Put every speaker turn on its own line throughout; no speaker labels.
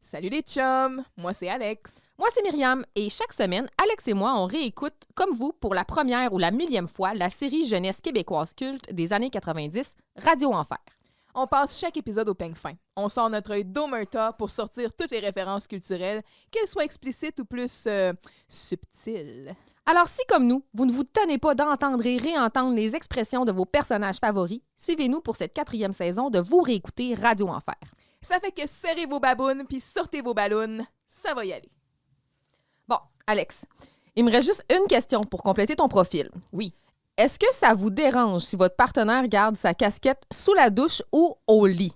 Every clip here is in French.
Salut les chums, moi c'est Alex.
Moi, c'est Myriam, et chaque semaine, Alex et moi, on réécoute, comme vous, pour la première ou la millième fois, la série jeunesse québécoise culte des années 90, Radio Enfer.
On passe chaque épisode au peigne fin. On sort notre œil d'omerta pour sortir toutes les références culturelles, qu'elles soient explicites ou plus subtiles.
Alors, si comme nous, vous ne vous tenez pas d'entendre et réentendre les expressions de vos personnages favoris, suivez-nous pour cette 4e saison de Vous réécouter Radio Enfer.
Ça fait que serrez vos babounes puis sortez vos ballons, ça va y aller.
Bon, Alex, il me reste juste une question pour compléter ton profil.
Oui.
Est-ce que ça vous dérange si votre partenaire garde sa casquette sous la douche ou au lit?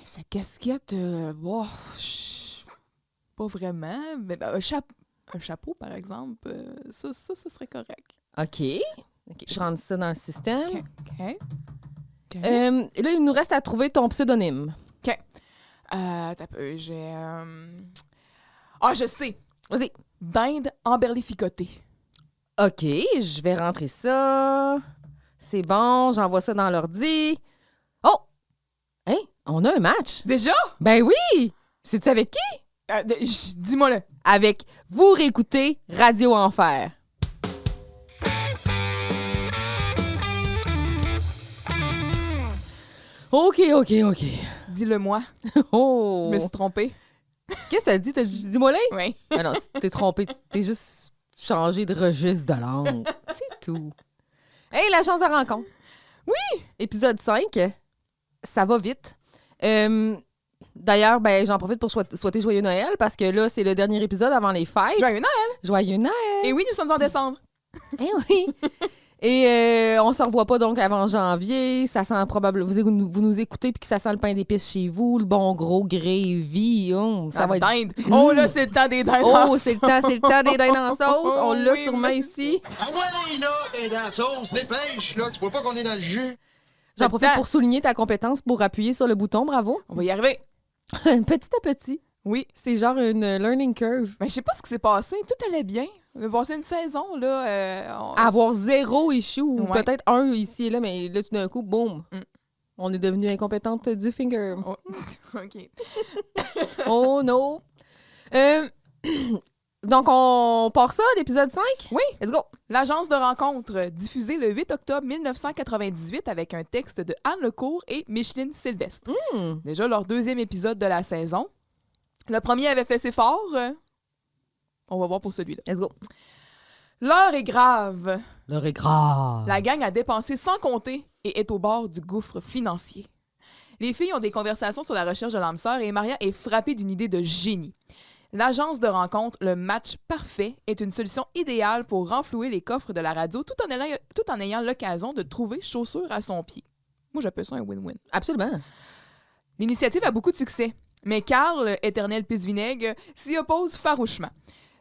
Sa casquette, pas vraiment. Mais un chapeau, par exemple, ça serait correct.
OK. Je rentre ça dans le système.
OK.
Là, il nous reste à trouver ton pseudonyme.
OK. T'as peu, j'ai... Ah, je sais!
Vas-y.
Dinde emberlificotée.
OK, je vais rentrer ça. C'est bon, j'envoie ça dans l'ordi. Oh! Hein? On a un match?
Déjà?
Ben oui! C'est-tu avec qui?
Dis-moi-le.
Avec Vous réécoutez Radio Enfer. OK.
Dis-le-moi.
Oh!
Je me suis trompée.
Qu'est-ce que t'as dit? T'as dit dis-moi là?
Oui.
Ah non, t'es trompé. T'es juste changé de registre de langue. C'est tout. Hey, la chance de rencontre.
Oui!
Épisode 5. Ça va vite. D'ailleurs, j'en profite pour souhaiter Joyeux Noël parce que là, c'est le dernier épisode avant les fêtes.
Joyeux Noël!
Joyeux Noël!
Et oui, nous sommes en décembre.
Eh oui! Et on se revoit pas donc avant janvier. Ça sent probablement... Vous nous écoutez puis que ça sent le pain d'épices chez vous, le bon gros gravy. Ça va être...
Dinde. Oh là, c'est le temps des dindes.
Oh, c'est le temps des dindes en sauce. On l'a
Oui,
sûrement
oui.
ici.
Ah ouais, là, t'es dans la sauce, dépêche, là, tu vois pas qu'on est dans le jus?
J'en profite pour souligner ta compétence pour appuyer sur le bouton. Bravo.
On va y arriver.
Petit à petit.
Oui.
C'est genre une learning curve.
Mais je sais pas ce qui s'est passé. Tout allait bien. On a passé une saison, là.
Avoir 0 issue ou
Ouais.
peut-être un ici et là, mais là, tout d'un coup, boum.
Mm.
On est devenu incompétente du finger.
Oh. OK.
Oh non. Donc, on part ça, l'épisode 5?
Oui.
Let's go.
L'agence de rencontre, diffusée le 8 octobre 1998 avec un texte de Anne Lecourt et Micheline Sylvestre. Déjà leur 2e épisode de la saison. Le premier avait fait ses forts. On va voir pour celui-là.
Let's go.
L'heure est grave.
L'heure est grave.
La gang a dépensé sans compter et est au bord du gouffre financier. Les filles ont des conversations sur la recherche de l'âme sœur et Maria est frappée d'une idée de génie. L'agence de rencontre, le match parfait, est une solution idéale pour renflouer les coffres de la radio tout en ayant l'occasion de trouver chaussure à son pied. Moi, j'appelle ça un win-win.
Absolument.
L'initiative a beaucoup de succès, mais Carl, éternel pisse-vinaigre, s'y oppose farouchement.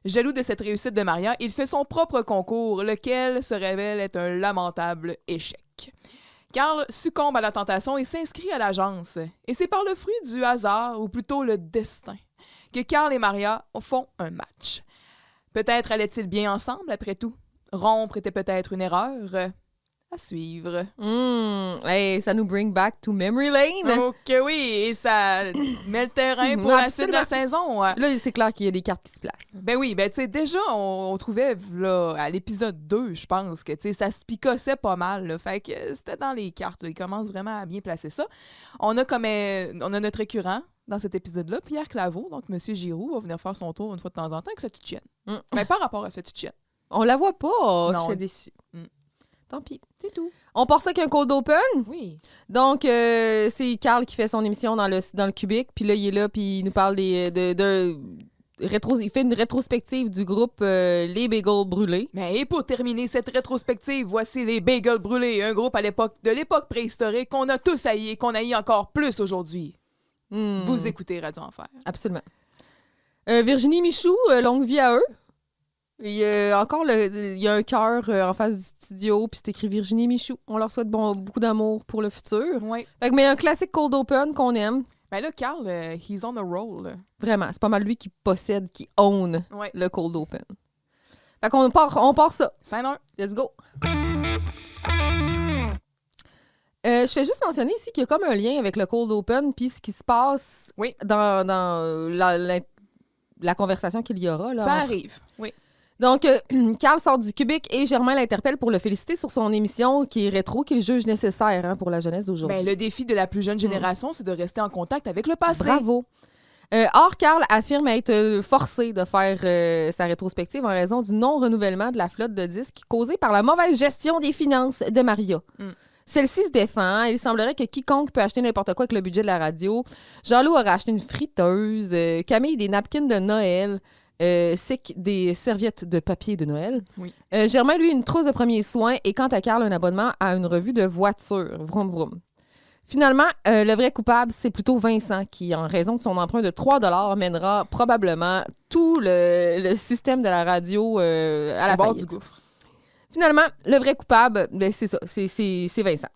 Jaloux de cette réussite de Maria, il fait son propre concours, lequel se révèle être un lamentable échec. Carl succombe à la tentation et s'inscrit à l'agence. Et c'est par le fruit du hasard, ou plutôt le destin, que Carl et Maria font un match. Peut-être allaient-ils bien ensemble, après tout. Rompre était peut-être une erreur. À suivre.
Hey, ça nous bring back to memory lane.
Ok, oui, et ça met le terrain pour la suite de la saison.
Là, c'est clair qu'il y a des cartes qui se placent.
Ben oui, ben tu sais, déjà, on trouvait là, à l'épisode 2, je pense, que ça se picossait pas mal. Là, fait que c'était dans les cartes. Là, ils commencent vraiment à bien placer ça. On a notre récurrent dans cet épisode-là, Pierre Claveau, donc M. Giroux, va venir faire son tour une fois de temps en temps avec sa petite chienne. Mais par rapport à sa petite chienne.
On la voit pas.
Non.
Je suis déçue. Tant pis.
C'est tout.
On part ça avec un cold open.
Oui.
Donc, c'est Carl qui fait son émission dans le cubique. Puis là, il est là, puis il nous parle il fait une rétrospective du groupe Les Bagels Brûlés.
Mais et pour terminer cette rétrospective, voici les Bagels Brûlés, un groupe de l'époque préhistorique qu'on a tous haï et qu'on haït encore plus aujourd'hui. Vous écoutez Radio Enfer.
Absolument. Virginie Michou, longue vie à eux. Il y a un cœur en face du studio, puis c'est écrit Virginie Michou. On leur souhaite beaucoup d'amour pour le futur.
Oui.
Mais un classique cold open qu'on aime.
Ben là, Carl, he's on a roll. Là.
Vraiment, c'est pas mal lui qui possède, qui own
Ouais.
le cold open. Fait qu'on part ça.
Scène 1.
Let's go. Je fais juste mentionner ici qu'il y a comme un lien avec le cold open puis ce qui se passe
Oui.
dans la conversation qu'il y aura. Là,
Ça
entre-
arrive, oui.
Donc, Carl sort du cubique et Germain l'interpelle pour le féliciter sur son émission qui est rétro, qu'il juge nécessaire hein, pour la jeunesse d'aujourd'hui.
Ben, le défi de la plus jeune génération, c'est de rester en contact avec le passé.
Bravo! Or, Carl affirme être forcé de faire sa rétrospective en raison du non-renouvellement de la flotte de disques causé par la mauvaise gestion des finances de Maria. Celle-ci se défend. Il semblerait que quiconque peut acheter n'importe quoi avec le budget de la radio. Jean-Loup aurait acheté une friteuse, Camille des napkins de Noël, Sick des serviettes de papier de Noël.
Oui.
Germain, lui, une trousse de premiers soins et quant à Carl, un abonnement à une revue de voitures. Vroom, vroom. Finalement, le vrai coupable, c'est plutôt Vincent qui, en raison de son emprunt de 3 $ mènera probablement tout le système de la radio à la
Au bord
faillite.
du gouffre.
Finalement, le vrai coupable, ben, c'est ça, c'est Vincent.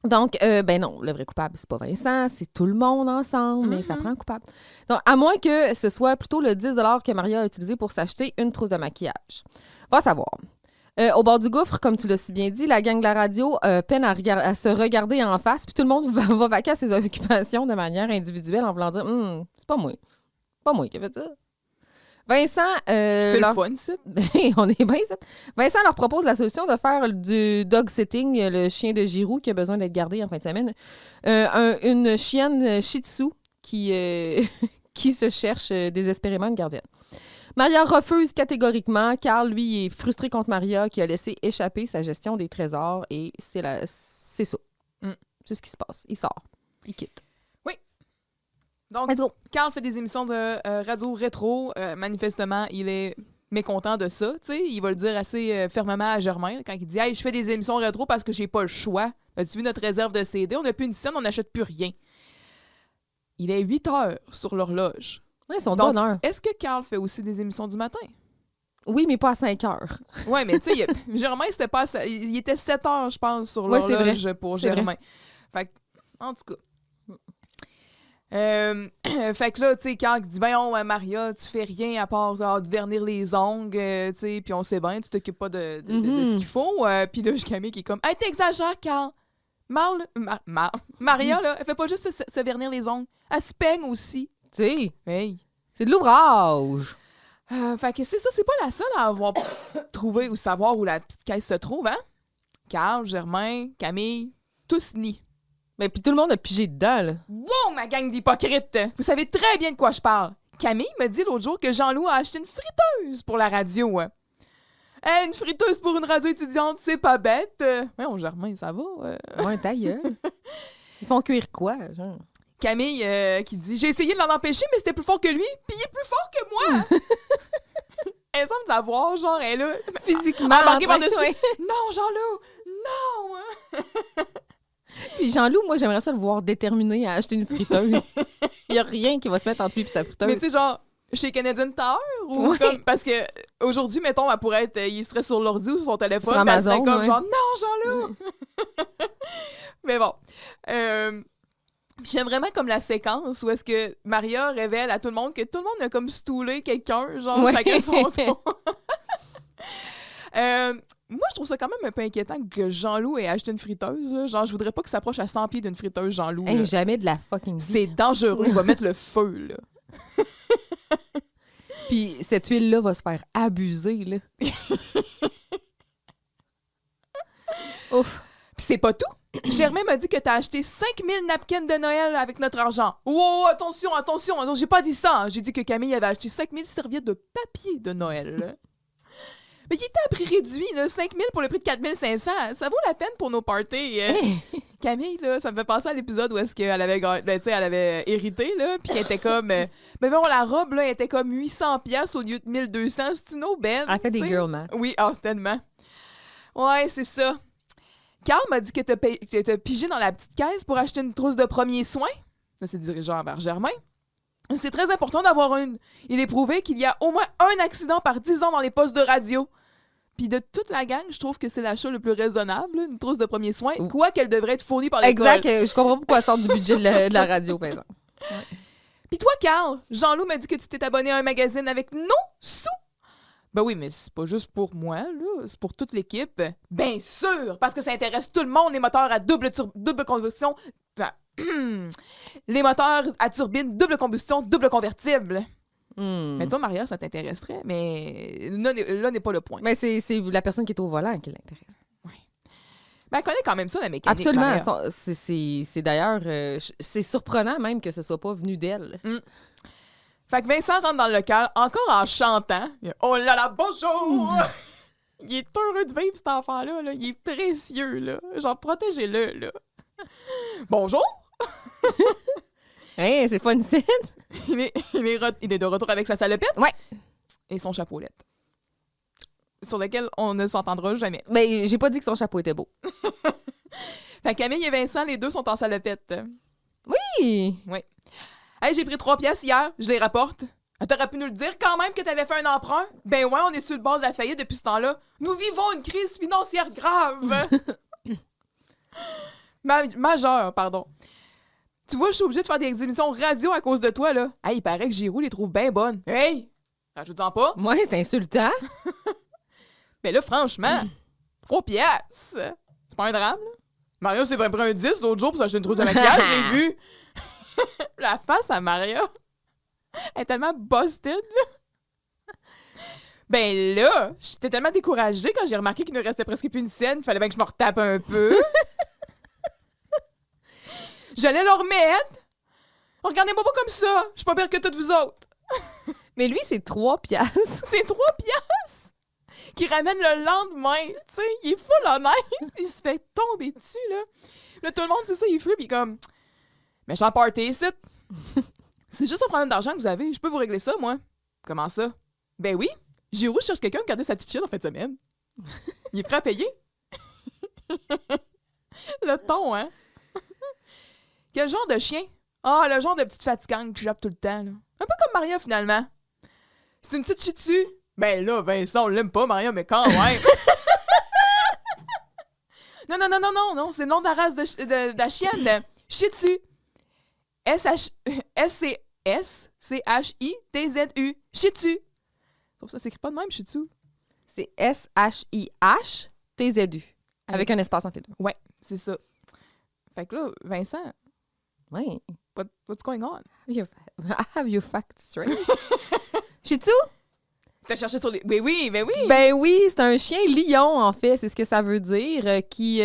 Donc, ben non, le vrai coupable, c'est pas Vincent, c'est tout le monde ensemble, mais ça prend un coupable. Donc, à moins que ce soit plutôt le 10 $ que Maria a utilisé pour s'acheter une trousse de maquillage. Va savoir. Au bord du gouffre, comme tu l'as si bien dit, la gang de la radio peine à se regarder en face, puis tout le monde va vaquer à ses occupations de manière individuelle en voulant dire « c'est pas moi. Pas moi qui ai fait ça. » Vincent...
C'est le fun, ça.
On est bien ça. Vincent leur propose la solution de faire du dog sitting, le chien de Giroud qui a besoin d'être gardé en fin de semaine. Une chienne Shih Tzu qui se cherche désespérément une gardienne. Maria refuse catégoriquement. Carl, lui, est frustré contre Maria qui a laissé échapper sa gestion des trésors et c'est ça. C'est ce qui se passe. Il sort. Il quitte.
Donc,
Let's go.
Carl fait des émissions de radio rétro. Manifestement, il est mécontent de ça. T'sais. Il va le dire assez fermement à Germain quand il dit « Hey, je fais des émissions rétro parce que j'ai pas le choix. As-tu vu notre réserve de CD? On n'a plus une scène, on n'achète plus rien. » Il est 8 heures sur l'horloge.
Oui, ils sont de
Donc,
bonne heure.
est-ce que Carl fait aussi des émissions du matin?
Oui, mais pas à 5 heures.
Ouais, mais tu sais, Germain, c'était pas... Il était 7 heures, je pense, sur
Ouais, c'est
l'horloge pour
C'est
Germain. Fait que, en tout cas... fait que là, tu sais, Carl dit « Voyons, Maria, tu fais rien à part de vernir les ongles, tu sais, puis on sait bien, tu t'occupes pas de ce qu'il faut. Puis là, Camille qui est comme « Hey, t'exagères, Carl! Maria, là, elle fait pas juste se vernir les ongles. Elle se peigne aussi.
Tu sais,
Hey!
c'est de l'ouvrage.
Fait que c'est ça, c'est pas la seule à avoir trouvé ou savoir où la petite caisse se trouve, hein? Carl, Germain, Camille, tous nient.
Mais puis tout le monde a pigé dedans, là.
Wow, ma gang d'hypocrites! Vous savez très bien de quoi je parle. Camille me dit l'autre jour que Jean-Loup a acheté une friteuse pour la radio. Hey, une friteuse pour une radio étudiante, c'est pas bête. Voyons, Germain, ça va?
Ouais, ta gueule. Ils font cuire quoi, genre?
Camille qui dit « J'ai essayé de l'en empêcher, mais c'était plus fort que lui, puis il est plus fort que moi! » Elle semble la voir, genre, elle est là.
Physiquement.
Embarquée
en train de-
par-dessus.
ouais.
Non, Jean-Loup! Non!
Puis Jean-Loup, moi, j'aimerais ça le voir déterminé à acheter une friteuse. Il y a rien qui va se mettre entre lui et sa friteuse.
Mais tu sais, genre, chez Canadian Tower? Ou
Ouais.
comme, parce que aujourd'hui, mettons, elle pourrait être, il serait sur l'ordi ou sur son téléphone,
Sur
puis elle serait
Amazon,
comme
ouais.
genre, non, Jean-Loup! Mais bon. Puis j'aime vraiment comme la séquence où est-ce que Maria révèle à tout le monde que tout le monde a comme stoulé quelqu'un, genre,
Ouais.
chacun son tour. Moi, je trouve ça quand même un peu inquiétant que Jean-Loup ait acheté une friteuse. Là. Genre, je voudrais pas qu'il s'approche à 100 pieds d'une friteuse, Jean-Loup.
Hey,
là.
jamais de la fucking vie.
C'est dangereux, il va mettre le feu, là.
Puis cette huile-là va se faire abuser, là. Ouf.
Puis c'est pas tout. Germain m'a dit que t'as acheté 5000 napkins de Noël avec notre argent. Oh, attention, j'ai pas dit ça. J'ai dit que Camille avait acheté 5000 serviettes de papier de Noël. Là. Mais il était à prix réduit, là, 5000 pour le prix de 4500. Ça vaut la peine pour nos parties.
Hey.
Camille, là, ça me fait penser à l'épisode où est-ce qu'elle avait, elle avait hérité, là, puis qu'elle était comme... mais bon, la robe, là, elle était comme 800$ au lieu de 1200. C'est une aubaine.
Elle fait des
t'sais.
girl math.
Oui, tellement. Ouais, c'est ça. Carl m'a dit que t'as pigé dans la petite caisse pour acheter une trousse de premiers soins. Ça, c'est dirigé vers Germain. C'est très important d'avoir une. Il est prouvé qu'il y a au moins un accident par 10 ans dans les postes de radio. Puis de toute la gang, je trouve que c'est l'achat le plus raisonnable, une trousse de premiers soins, quoi qu'elle devrait être fournie par l'école.
Exact. Je comprends pas pourquoi elle sort du budget de la radio, par exemple.
Puis toi, Carl, Jean-Loup m'a dit que tu t'es abonné à un magazine avec nos sous Ben oui, mais c'est pas juste pour moi, là. C'est pour toute l'équipe. Bien sûr! Parce que ça intéresse tout le monde, les moteurs à double combustion. Les moteurs à turbine, double combustion, double convertible. Mais toi, Maria, ça t'intéresserait, mais là n'est pas le point.
Mais c'est la personne qui est au volant qui l'intéresse.
Ben, elle connaît quand même ça, la mécanique.
Absolument.
Maria.
C'est d'ailleurs... c'est surprenant même que ce soit pas venu d'elle.
Fait que Vincent rentre dans le local, encore en chantant. Oh là là, bonjour! Il est heureux de vivre, cet enfant-là. Là. Il est précieux, là. Genre, protégez-le, là. Bonjour!
Hey, c'est pas une scène.
Il est de retour avec sa salopette.
Ouais.
Et son chapeaulette. Sur lequel on ne s'entendra jamais.
Mais j'ai pas dit que son chapeau était beau.
Fait que Camille et Vincent, les deux sont en salopette.
Oui!
Oui. Hey, j'ai pris 3 piastres hier, je les rapporte. T'aurais pu nous le dire quand même que t'avais fait un emprunt? Ben ouais, on est sur le bord de la faillite depuis ce temps-là. Nous vivons une crise financière grave. Majeure, pardon. Tu vois, je suis obligée de faire des émissions radio à cause de toi, là. Hey, il paraît que Giroud les trouve bien bonnes. Hey! Rajoute-en pas.
Moi, c'est insultant.
Mais là, franchement, 3 piastres. C'est pas un drame, là. Mario s'est pris un 10 l'autre jour pour s'acheter une trousse de maquillage, je l'ai vu. La face à Maria, elle est tellement busted, là. Ben là, j'étais tellement découragée quand j'ai remarqué qu'il ne restait presque plus une scène. Il fallait bien que je me retape un peu. J'allais le remettre. Regardez-moi pas comme ça. Je suis pas pire que toutes vous autres.
Mais lui, c'est 3 piastres.
C'est 3 piastres qui ramène le lendemain. Tu sais, il est full honnête. Il se fait tomber dessus, là. Là, tout le monde, c'est ça, il est fru, puis comme... Méchant party, ici. C'est juste un problème d'argent que vous avez. Je peux vous régler ça, moi. Comment ça? Ben oui. Giroud cherche quelqu'un pour garder sa petite chienne en fin de semaine. Il est prêt à payer. Le ton, hein? Quel genre de chien? Ah, le genre de petite fatigante qui jappe tout le temps, là. Un peu comme Maria, finalement. C'est une petite shih tzu. Ben là, Vincent, on l'aime pas, Maria, mais quand même. Non, c'est le nom de la race de la chienne. Shih Tzu. S-C-H-I-T-Z-U. Shih Tzu. Sauf ça s'écrit pas de même, Shih Tzu.
C'est S-H-I-H-T-Z-U. Avec un espace entre les deux.
Ouais, c'est ça. Fait que là, Vincent,
Oui.
what's going on?
Have you facts straight? Shih Tzu?
T'as cherché sur les... Ben oui.
Ben oui, c'est un chien lion, en fait. C'est ce que ça veut dire. Qui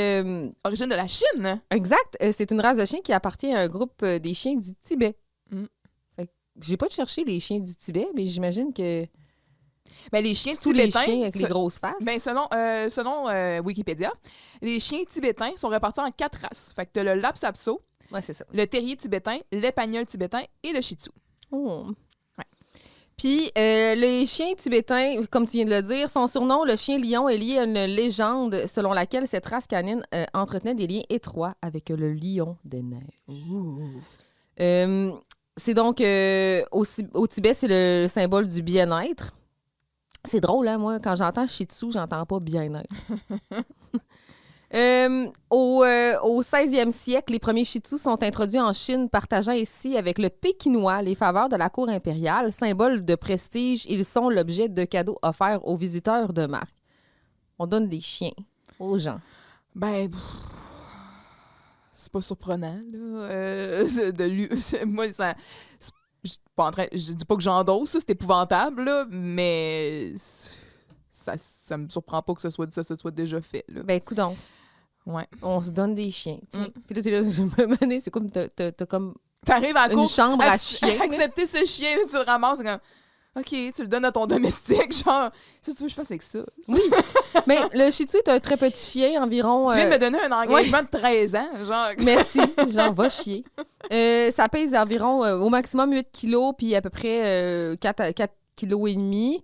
Origine de la Chine.
Exact. C'est une race de chien qui appartient à un groupe des chiens du Tibet. Fait que j'ai pas cherché les chiens du Tibet, mais j'imagine que...
Ben, les chiens
tous les
tibétains...
chiens avec les grosses faces.
Ben, selon Wikipédia, les chiens tibétains sont répartis en 4 races. Fait que t'as le Lhasa-Apso,
Ouais, c'est ça.
le terrier tibétain, l'épagnol tibétain et le shih tzu.
Oh.
Ouais.
Puis, les chiens tibétains, comme tu viens de le dire, son surnom, le chien lion, est lié à une légende selon laquelle cette race canine entretenait des liens étroits avec le lion des neiges. C'est donc, au Tibet, c'est le symbole du bien-être. C'est drôle, hein, moi, quand j'entends shih tzu, j'entends pas bien-être. Au 16e siècle, les premiers shih tzus sont introduits en Chine, partageant ici avec le pékinois les faveurs de la cour impériale. Symbole de prestige, ils sont l'objet de cadeaux offerts aux visiteurs de marque. On donne des chiens aux gens.
Ben, c'est pas surprenant, là. Moi, ça... Je dis pas que j'endosse, ça, c'est épouvantable, là, mais ça me surprend pas que ça soit déjà fait, là.
Ben, écoute donc.
Ouais.
On se donne des chiens. Puis là, t'es là, je me demandais, c'est comme, t'as comme
T'arrives à la
une
cour,
chambre à chien.
accepter ce chien, là, tu le ramasses, c'est comme... OK, tu le donnes à ton domestique, genre... Qu'est-ce que tu veux que je fasse avec ça?
Oui, mais le Shih Tzu est un très petit chien, environ...
Tu viens de me donner un engagement de 13 ans, genre...
Merci, genre, va chier. Ça pèse environ, au maximum 8 kilos, puis à peu près 4 kilos et demi.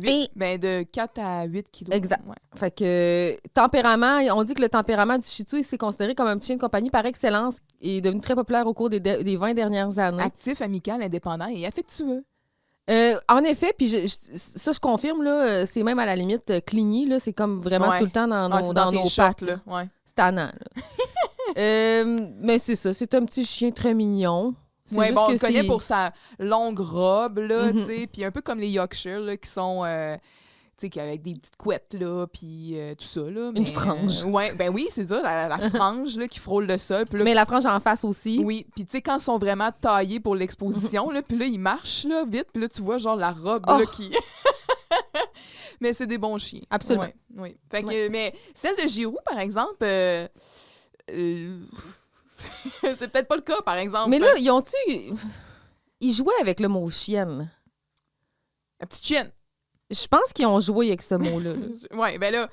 8, ben de 4 à 8 kilos.
Exact.
Ouais.
Fait que tempérament, on dit que le tempérament du Shih Tzu, c'est considéré comme un petit chien de compagnie par excellence et est devenu très populaire au cours des 20 dernières années.
Actif, amical, indépendant et affectueux.
En effet, puis ça, je confirme, là, c'est même à la limite cligny, là, c'est comme vraiment tout le temps dans nos pattes.
Là. Ouais.
C'est tannant. Là. Mais c'est ça, c'est un petit chien très mignon. C'est
Ouais,
juste
bon, on
que
le connaît
c'est-
pour sa longue robe, là,
Mhm.
tu sais, puis un peu comme les Yorkshire, là, qui sont, tu sais, avec des petites couettes, là, puis tout ça, là.
Une frange.
Ouais, ben oui, c'est ça, la frange, là, qui frôle le sol, puis là,
Mais la frange en face aussi.
oui, puis tu sais, quand ils sont vraiment taillés pour l'exposition, là, puis là, ils marchent, là, vite, puis là, tu vois, genre, la robe,
Oh.
là, qui... Mais c'est des bons chiens.
Absolument.
Ouais, oui. Fait que, mais celle de Giroud, par exemple, c'est peut-être pas le cas, par exemple.
Mais là, ils ont-tu... Ils jouaient avec le mot chienne.
La petite chienne.
Je pense qu'ils ont joué avec ce mot-là. là.
Ouais, ben là,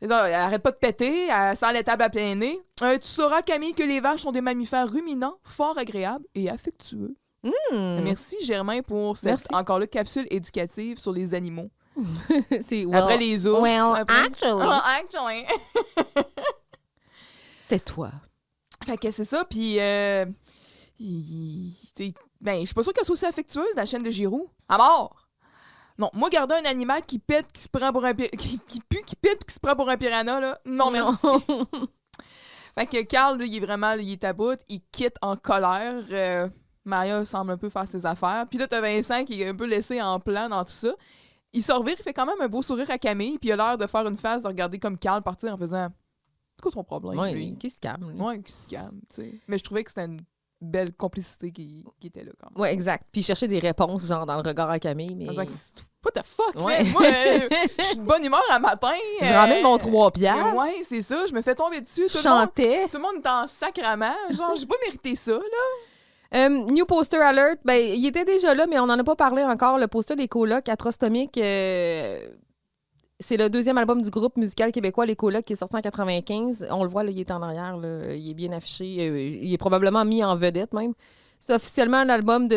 elle arrête pas de péter, elle sent l'étable à plein nez. Tu sauras, Camille, que les vaches sont des mammifères ruminants, fort agréables et affectueux. Merci, Germain, pour cette,
Merci.
encore là, capsule éducative sur les animaux.
C'est
Après les ours. après...
actually.
Ah, actually.
Tais-toi.
Fait que c'est ça, puis... ben, je suis pas sûre qu'elle soit aussi affectueuse, la chaîne de Giroud. À mort! Non, moi, garder un animal qui pète, qui se prend pour un... qui pue, qui pète, qui se prend pour un piranha, là, non, merci. Fait que Carl, là, il est vraiment, là, il est à bout, il quitte en colère. Maria semble un peu faire ses affaires. Puis là, t'as Vincent qui est un peu laissé en plan dans tout ça. Il se revire, il fait quand même un beau sourire à Camille, puis il a l'air de faire une face, de regarder comme Carl partir en faisant « C'est quoi son problème,
Ouais,
lui?
qui se calme. »
Ouais, qui se calme, tu sais. Mais je trouvais que c'était une belle complicité qui était là, quand même.
Ouais, exact. Puis chercher des réponses, genre, dans le regard à Camille. Mais...
En disant que what the fuck,
Ouais.
man? Moi, je suis de bonne humeur un matin.
Je ramène mon 3 piastres.
Ouais, c'est ça. Je me fais tomber dessus.
Je chantais.
Tout le monde est en sacrament. Genre, j'ai pas mérité ça, là.
New poster alert. Ben, il était déjà là, mais on n'en a pas parlé encore. Le poster des colocs Atrostomiques, c'est le deuxième album du groupe musical québécois Les Colocs qui est sorti en 95. On le voit, là, il est en arrière. Là, il est bien affiché. Il est probablement mis en vedette, même. C'est officiellement un album de...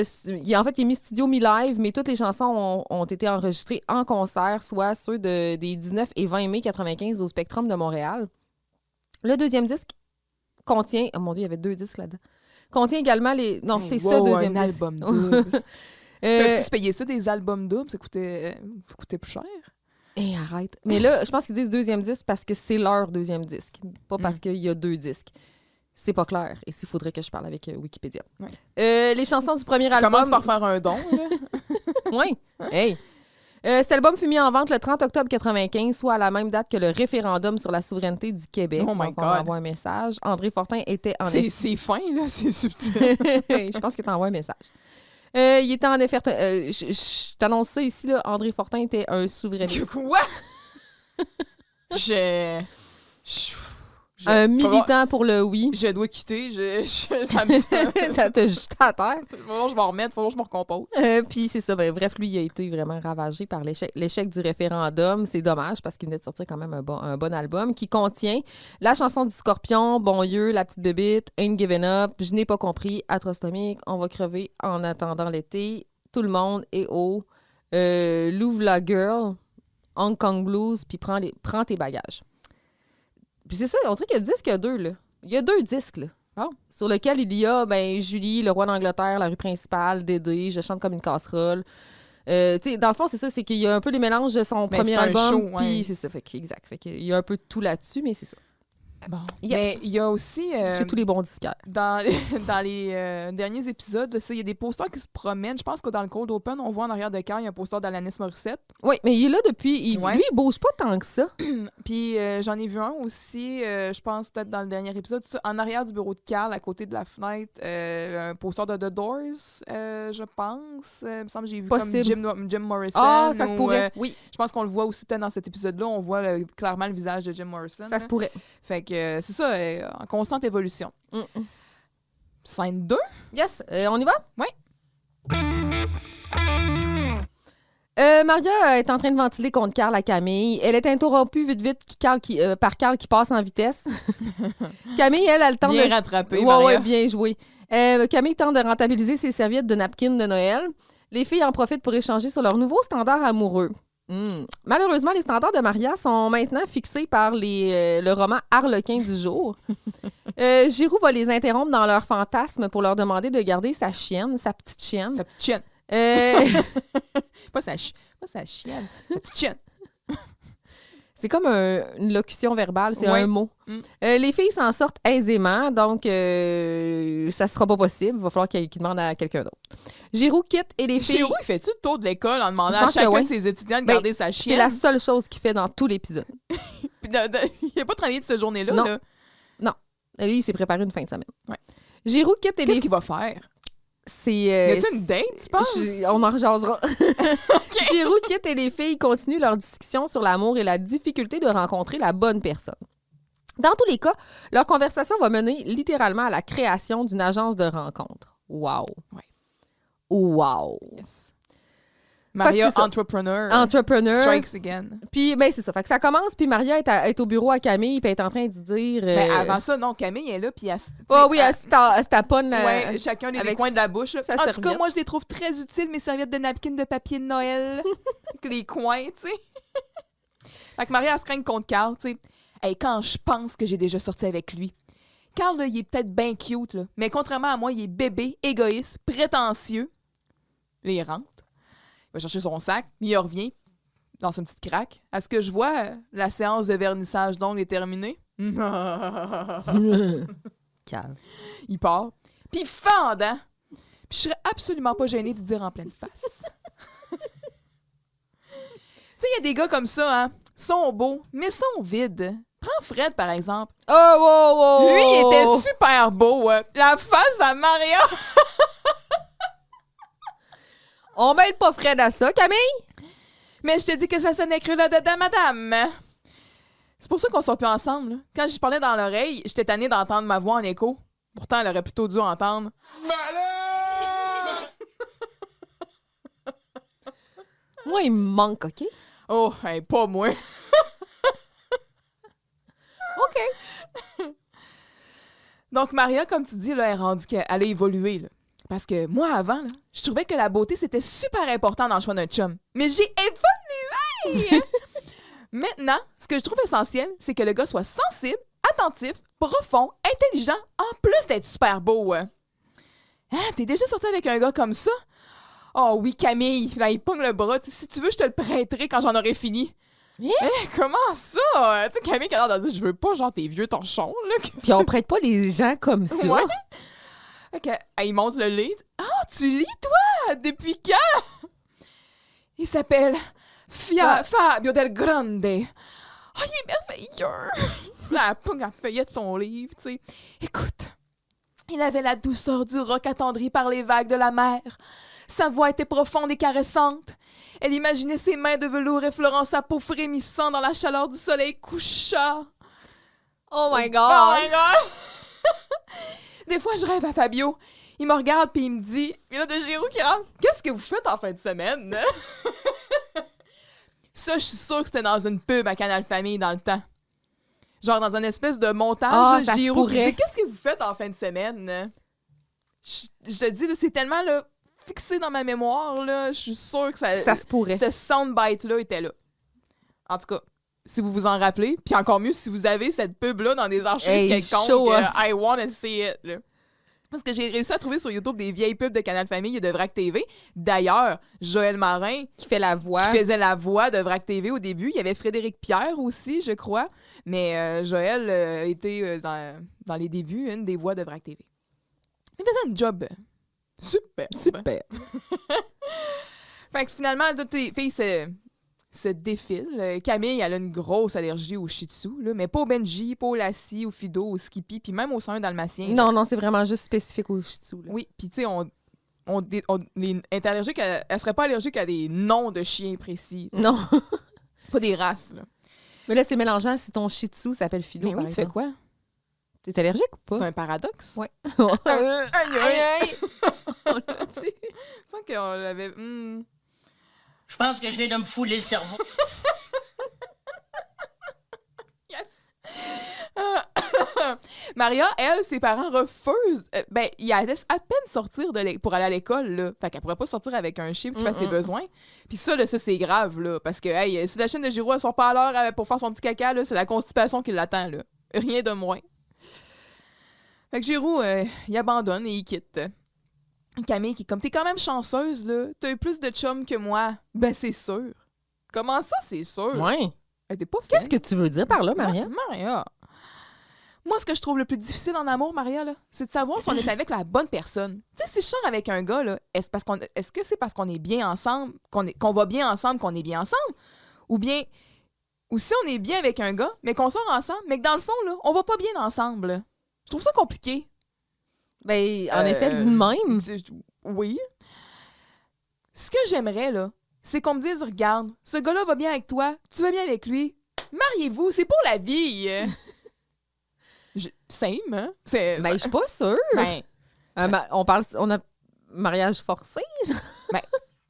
En fait, il est mis studio, mis live, mais toutes les chansons ont été enregistrées en concert, soit ceux des 19 et 20 mai 95 au Spectrum de Montréal. Le deuxième disque contient... Oh mon Dieu, il y avait 2 disques là-dedans. Contient également les... Non, c'est ça, deuxième
un
disque.
album double.
Euh,
Peuvent-tu se payer ça, des albums doubles? Ça coûtait plus cher?
arrête. Mais là, je pense qu'ils disent deuxième disque parce que c'est leur deuxième disque, pas parce qu'il y a 2 disques. C'est pas clair. Et s'il faudrait que je parle avec Wikipédia.
Ouais.
Les chansons du premier album...
Commence par faire un don, là.
Oui. Hey. Cet album fut mis en vente le 30 octobre 95, soit à la même date que le référendum sur la souveraineté du Québec.
Oh my
Donc, on
God.
envoie un message. André Fortin était en
C'est fin, là. C'est subtil.
Je pense que tu envoies un message. Il était en effet... je t'annonce ça ici, là. André Fortin était un souverainiste.
Quoi?
Un militant pour le oui.
Je dois quitter. Ça me...
Ça te jette à terre.
Faut que je m'en remette. Faut que je me recompose.
Puis c'est ça. Ben, bref, lui, il a été vraiment ravagé par l'échec du référendum. C'est dommage parce qu'il venait de sortir quand même un bon album qui contient la chanson du Scorpion, Bon Dieu, La Petite Bébite, Ain't Given Up, Je n'ai pas compris, Atrostomique, On va crever en attendant l'été, Tout le monde est au Louvre la Girl, Hong Kong Blues, puis Prends tes bagages. Puis c'est ça, on dirait qu'il y a disque, il y a 2, là. Il y a 2 disques, là.
Oh.
Sur lequel il y a Julie, le roi d'Angleterre, la rue principale, Dédé, Je chante comme une casserole. Tu sais, dans le fond, c'est ça, c'est qu'il y a un peu les mélanges de son
Ben,
premier
c'est un
album.
show,
Puis
ouais.
c'est ça, exact. Fait qu'il y a un peu de tout là-dessus, mais c'est ça.
Bon.
Yep.
Mais il y a aussi...
Chez tous les bons disquaires.
dans les derniers épisodes, là, ça, il y a des posters qui se promènent. Je pense que dans le Cold Open, on voit en arrière de Carl, il y a un poster d'Alanis Morissette.
Oui, mais il est là depuis...
Ouais.
Lui, il bouge pas tant que ça.
Puis j'en ai vu un aussi, je pense peut-être dans le dernier épisode, ça, en arrière du bureau de Carl, à côté de la fenêtre, un poster de The Doors, je pense. Il me semble que j'ai vu
Possible.
comme Jim Morrison.
Ah, ça se
ou,
pourrait. Oui,
je pense qu'on le voit aussi peut-être dans cet épisode-là. On voit clairement le visage de Jim Morrison.
ça se pourrait.
Fait que c'est ça, en constante évolution. Scène 2?
Yes, on y va?
Oui.
Maria est en train de ventiler contre Carl à Camille. Elle est interrompue vite par Carl qui passe en vitesse. Camille, elle tente
Bien
de...
rattrapé,
Ouais,
Maria.
bien joué. Camille tente de rentabiliser ses serviettes de napkin de Noël. Les filles en profitent pour échanger sur leur nouveau standard amoureux. Malheureusement, les standards de Maria sont maintenant fixés par le roman Harlequin du jour. Giroud va les interrompre dans leur fantasme pour leur demander de garder sa petite chienne.
Sa petite chienne.
Euh,
Pas sa chienne, sa petite chienne.
C'est comme une locution verbale, c'est
Ouais.
un mot.
Mm.
Les filles s'en sortent aisément, donc ça sera pas possible. Il va falloir qu'ils demandent à quelqu'un d'autre. Giroux quitte et les filles...
Giroux, il fait-tu le tour de l'école en demandant
Je
à
pense que
chacun
ouais.
de ses étudiants de
Ben,
garder sa
C'est
chienne?
la seule chose qu'il fait dans tout l'épisode.
Puis il a pas travaillé de cette journée-là.
Non.
Là.
Lui, il s'est préparé une fin de semaine.
Ouais.
Giroux quitte et
Qu'est-ce
les
qu'il va faire?
C'est.
Y a-tu une date, tu penses?
On en rejasera. Giroux quitte et les filles continuent leur discussion sur l'amour et la difficulté de rencontrer la bonne personne. Dans tous les cas, leur conversation va mener littéralement à la création d'une agence de rencontres. Wow.
Ouais.
Wow.
Yes. Maria,
Fait que c'est ça.
entrepreneur.
Entrepreneur.
Strikes again.
Puis, ben, c'est ça. Fait que ça commence, puis Maria est au bureau à Camille, puis elle est en train de dire.
Mais avant ça, non, Camille est là, puis elle...
Oh oui, elle se taponne.
Ouais, chacun des
avec
coins de la bouche. Là.
sa
En tout cas,
serviette.
moi, je les trouve très utiles, mes serviettes de napkin de papier de Noël. Avec les coins, tu sais. Fait que Maria, elle se craigne contre Carl, tu sais. Hey, quand je pense que j'ai déjà sorti avec lui. Carl, là, il est peut-être bien cute, là, mais contrairement à moi, il est bébé, égoïste, prétentieux. Là, il rentre. Il va chercher son sac, il revient dans une petite craque. À ce que je vois, la séance de vernissage d'ongles est terminée.
Cave.
Il part. Puis fendant. Puis je serais absolument pas gênée de dire en pleine face. Tu sais, il y a des gars comme ça, hein. Sont beaux, mais sont vides. Prends Fred, par exemple.
Oh, wow, wow!
Lui, il était super beau. La face à Maria.
On mêle pas Fred à ça, Camille?
Mais je te dis que ça sonnait cru là-dedans, madame. C'est pour ça qu'on sort plus ensemble. Là. Quand je parlais dans l'oreille, j'étais tannée d'entendre ma voix en écho. Pourtant, elle aurait plutôt dû entendre.
Moi, il me manque, OK?
Oh, hey, pas moi.
OK.
Donc, Maria, comme tu dis, là, elle est rendue qu'elle a évolué. Là. Parce que moi, avant, là, je trouvais que la beauté, c'était super important dans le choix d'un chum. Mais j'ai évolué! Maintenant, ce que je trouve essentiel, c'est que le gars soit sensible, attentif, profond, intelligent, en plus d'être super beau. Hein, t'es déjà sorti avec un gars comme ça? Oh oui, Camille, là, il pogne le bras. Si tu veux, je te le prêterai quand j'en aurai fini. Comment ça? Tu sais, Camille, quand elle a dit, je veux pas, genre, tes vieux torchons, là.
Puis on prête pas les gens comme ça.
Ouais. Ok, il monte le lit. Ah, tu lis, toi? Depuis quand? Il s'appelle Fabio Del Grande. Oh, il est merveilleux. Là, elle feuillette son livre, tu sais. Écoute, il avait la douceur du roc attendri par les vagues de la mer. Sa voix était profonde et caressante. Elle imaginait ses mains de velours effleurant sa peau frémissant dans la chaleur du soleil couchant.
Oh my
Oh
God!
my God! Des fois, je rêve à Fabio. Il me regarde puis il me dit, il y a de Giroux qui rentre. Qu'est-ce que vous faites en fin de semaine? Ça, je suis sûre que c'était dans une pub à Canal Famille dans le temps. Genre dans une espèce de montage,
Ah, ça se
Giroux qui
pourrait.
dit, qu'est-ce que vous faites en fin de semaine? Je te dis, là, c'est tellement là, fixé dans ma mémoire, là, je suis sûre que
Ça se pourrait.
ce soundbite-là était là. En tout cas, si vous vous en rappelez, puis encore mieux si vous avez cette pub-là dans des archives
Hey,
quelconques,
show us.
I wanna see it. Là. Parce que j'ai réussi à trouver sur YouTube des vieilles pubs de Canal Famille et de Vrac TV. D'ailleurs, Joël Marin,
Qui fait la voix.
qui faisait la voix de Vrac TV au début. Il y avait Frédéric Pierre aussi, je crois. Mais Joël était dans les débuts une des voix de Vrac TV. Il faisait un job super.
Super.
Fait que finalement, toutes les filles se défilent. Camille, elle a une grosse allergie au shih tzu, là, mais pas au Benji, pas au Lassie, au Fido, au Skippy, puis même au sein dalmatien.
Non, non, c'est vraiment juste spécifique au shih tzu. Là.
Oui, puis tu sais, elle est allergique elle serait pas allergique à des noms de chiens précis,
Non.
pas des races. Là.
Mais là, c'est mélangeant si ton shih tzu s'appelle Fido.
Mais oui,
par
tu fais
exemple.
quoi?
T'es allergique ou
C'est
pas?
un paradoxe?
Ouais.
Aïe, aïe!
On l'a dit.
Je sens qu'on l'avait...
Je pense que je viens de me fouler le cerveau.
Maria, elle, ses parents refusent. Il la laisse à peine sortir pour aller à l'école, là. Fait qu'elle pourrait pas sortir avec un chien qui fasse ses besoins. Puis ça, là, ça, c'est grave, là. Parce que, hey, si la chaîne de Giroux, elle sort pas à l'heure pour faire son petit caca, là, c'est la constipation qui l'attend, là. Rien de moins. Fait que Giroux, il abandonne et il quitte. Camille, qui est comme, t'es quand même chanceuse, là. T'as eu plus de chums que moi. Ben, c'est sûr. Comment ça, c'est sûr?
Ouais.
Elle était pas fine.
Qu'est-ce que tu veux dire par là, Maria?
Maria. Moi, ce que je trouve le plus difficile en amour, Maria, là, c'est de savoir si on est avec la bonne personne. Tu sais, si je sors avec un gars, là, est-ce que c'est parce qu'on est bien ensemble, qu'on va bien ensemble, qu'on est bien ensemble? Ou bien, ou si on est bien avec un gars, mais qu'on sort ensemble, mais que dans le fond, là, on va pas bien ensemble. Là. Je trouve ça compliqué.
Ben, en effet, dis de même.
Oui. Ce que j'aimerais, là, c'est qu'on me dise, regarde, ce gars-là va bien avec toi, tu vas bien avec lui. Mariez-vous, c'est pour la vie. Same, hein?
Ben, je suis pas sûre.
Ben,
On a mariage forcé.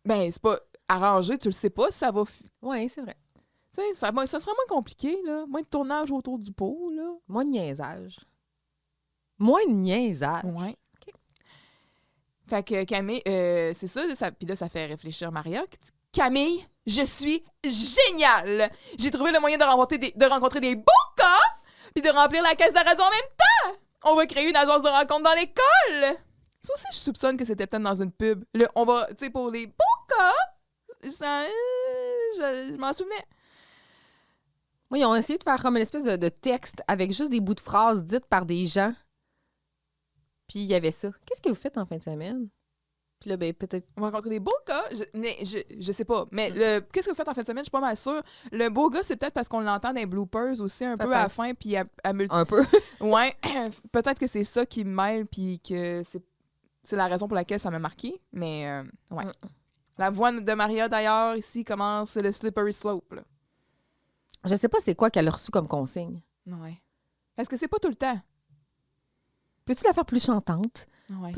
ben, c'est pas arrangé, tu le sais pas si ça va.
Oui, c'est vrai.
Tu sais, ça serait moins compliqué, là. Moins de tournage autour du pot, là.
Moins de niaisage. Moins de niaisage.
Ouais.
OK.
Fait que Camille, c'est ça, puis là, ça fait réfléchir Maria. Qui dit, Camille, je suis géniale! J'ai trouvé le moyen de rencontrer des beaux gars, puis de remplir la caisse de radio en même temps! On va créer une agence de rencontre dans l'école! Ça aussi, je soupçonne que c'était peut-être dans une pub. Là, on va, tu sais, pour les beaux gars, ça, je m'en souvenais.
Oui, ils ont essayé de faire comme une espèce de texte avec juste des bouts de phrases dites par des gens. Puis il y avait ça. Qu'est-ce que vous faites en fin de semaine? Puis là, ben, peut-être.
On va rencontrer des beaux gars. Je sais pas. Mais qu'est-ce que vous faites en fin de semaine? Je suis pas mal sûre. Le beau gars, c'est peut-être parce qu'on l'entend dans les bloopers aussi un peu à la fin. Puis
Un peu.
Ouais. Peut-être que c'est ça qui me mêle. Puis que c'est la raison pour laquelle ça m'a marqué. Mais ouais. La voix de Maria, d'ailleurs, ici, commence le slippery slope. Là.
Je sais pas c'est quoi qu'elle a reçu comme consigne.
Ouais. Parce que c'est pas tout le temps.
Peux-tu la faire plus chantante?
Ouais.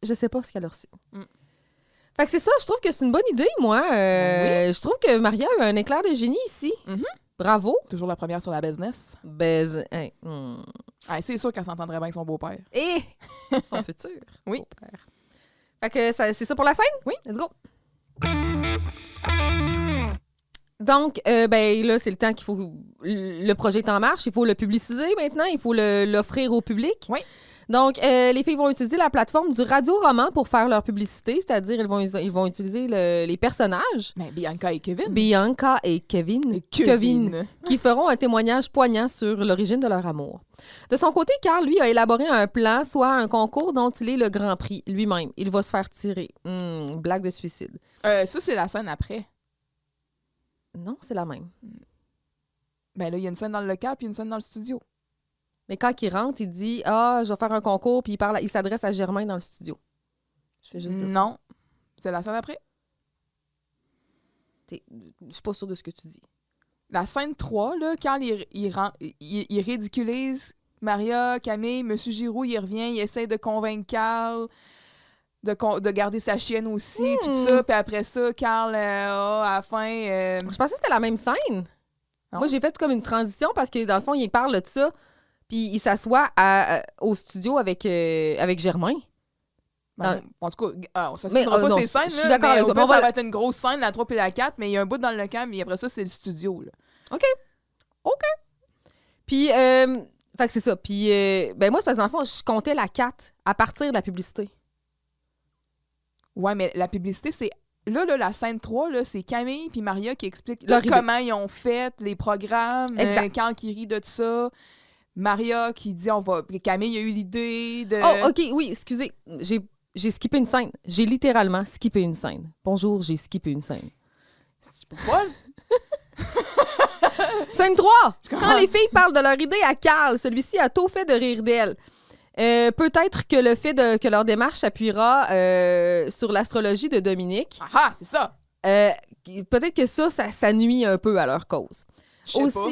Je sais pas ce qu'elle a reçu.
Mm.
Fait que c'est ça, je trouve que c'est une bonne idée, moi.
Oui.
Je trouve que Maria a eu un éclair de génie ici.
Mhm.
Bravo.
Toujours la première sur la business.
Ouais,
C'est sûr qu'elle s'entendrait bien avec son beau-père.
Et son futur.
Oui.
beau-père. Fait que c'est ça pour la scène?
Oui.
Let's go. Donc, ben là, c'est le temps qu'il faut... Le projet est en marche, il faut le publiciser maintenant, il faut l'offrir au public.
Oui.
Donc, les filles vont utiliser la plateforme du Radio-Roman pour faire leur publicité, c'est-à-dire ils vont utiliser les personnages.
Mais Bianca et Kevin.
Bianca et Kevin. Kevin, qui feront un témoignage poignant sur l'origine de leur amour. De son côté, Carl, lui, a élaboré un plan, soit un concours dont il est le grand prix lui-même. Il va se faire tirer. Blague de suicide.
Ça, c'est la scène après.
Non, c'est la même.
Ben là, il y a une scène dans le local puis une scène dans le studio.
Mais quand il rentre, il dit « Ah, je vais faire un concours », puis il s'adresse à Germain dans le studio. Je fais juste dire ça.
Non. C'est la scène après.
Je suis pas sûre de ce que tu dis.
La scène 3, là, quand il ridiculise Maria, Camille, Monsieur Giroux, il revient, il essaie de convaincre Carl de garder sa chienne aussi, tout ça. Puis après ça, Carl, à la fin...
Je pensais que c'était la même scène.
Non.
Moi, j'ai fait comme une transition parce que, dans le fond, il parle de ça, puis il s'assoit au studio avec Germain.
En tout cas, ça se tiendra pas
non,
ces scènes.
je suis
là,
d'accord
mais
avec
au
toi.
pire, ça va être une grosse scène, la 3 et la 4, mais il y a un bout dans le local, mais après ça, c'est le studio. Là.
OK. Puis, fait que c'est ça. Puis, ben moi, c'est parce que dans le fond, je comptais la 4 à partir de la publicité.
Ouais, mais la publicité, c'est... Là, la scène 3, là, c'est Camille puis Maria qui expliquent
Leur
comment ils ont fait les programmes,
Exact.
Carl qui rit de ça, Maria qui dit Camille a eu l'idée de...
Oh, OK, oui, excusez. J'ai skippé une scène. J'ai littéralement skippé une scène. Bonjour, j'ai skippé une scène.
Pourquoi?
Scène 3!
comprends.
Quand les filles parlent de leur idée à Carl, celui-ci a tôt fait de rire d'elle. Peut-être que le fait que leur démarche s'appuiera sur l'astrologie de Dominique.
Ah, c'est ça!
Peut-être que ça nuit un peu à leur cause.
Je sais pas.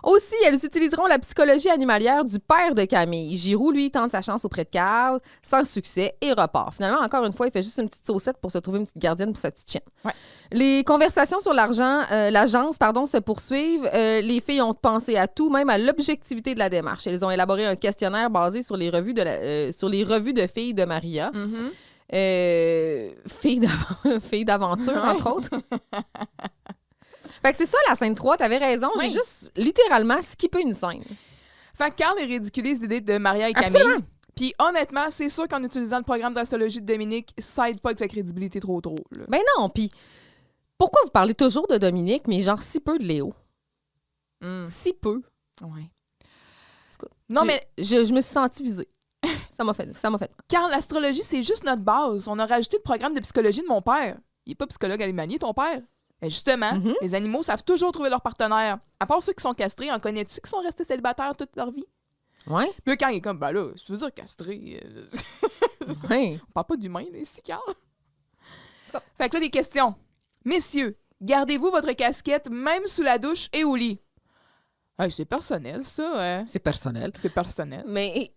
Aussi, elles utiliseront la psychologie animalière du père de Camille. Giroux, lui, tente sa chance auprès de Carl, sans succès, et repart. Finalement, encore une fois, il fait juste une petite saucette pour se trouver une petite gardienne pour sa petite chienne.
Ouais.
Les conversations sur l'agence se poursuivent. Les filles ont pensé à tout, même à l'objectivité de la démarche. Elles ont élaboré un questionnaire basé sur les revues de filles de Maria.
Mm-hmm.
Filles d'aventure, entre autres. Fait que c'est ça, la scène 3, t'avais raison.
Oui.
J'ai juste littéralement skippé une scène.
Fait que Carl ridiculise l'idée de Maria et Camille.
Absolument.
Puis honnêtement, c'est sûr qu'en utilisant le programme d'astrologie de Dominique, ça aide pas avec la crédibilité trop. Là.
Ben non, puis Pourquoi vous parlez toujours de Dominique, mais genre si peu de Léo? Si peu.
Ouais.
Non, mais je me suis sentie visée. Ça m'a fait mal.
Car l'astrologie, c'est juste notre base. On a rajouté le programme de psychologie de mon père. Il n'est pas psychologue animalier, ton père. Et justement, les animaux savent toujours trouver leur partenaire. À part ceux qui sont castrés, en connais-tu qui sont restés célibataires toute leur vie?
Ouais.
Puis là, quand il est comme, ben là, si tu veux dire castré,
Ouais.
on parle pas d'humain, là, ici, Carl. Fait que là, les questions. Messieurs, gardez-vous votre casquette même sous la douche et au lit? Hey, c'est personnel, ça. Hein?
C'est personnel.
C'est personnel.
Mais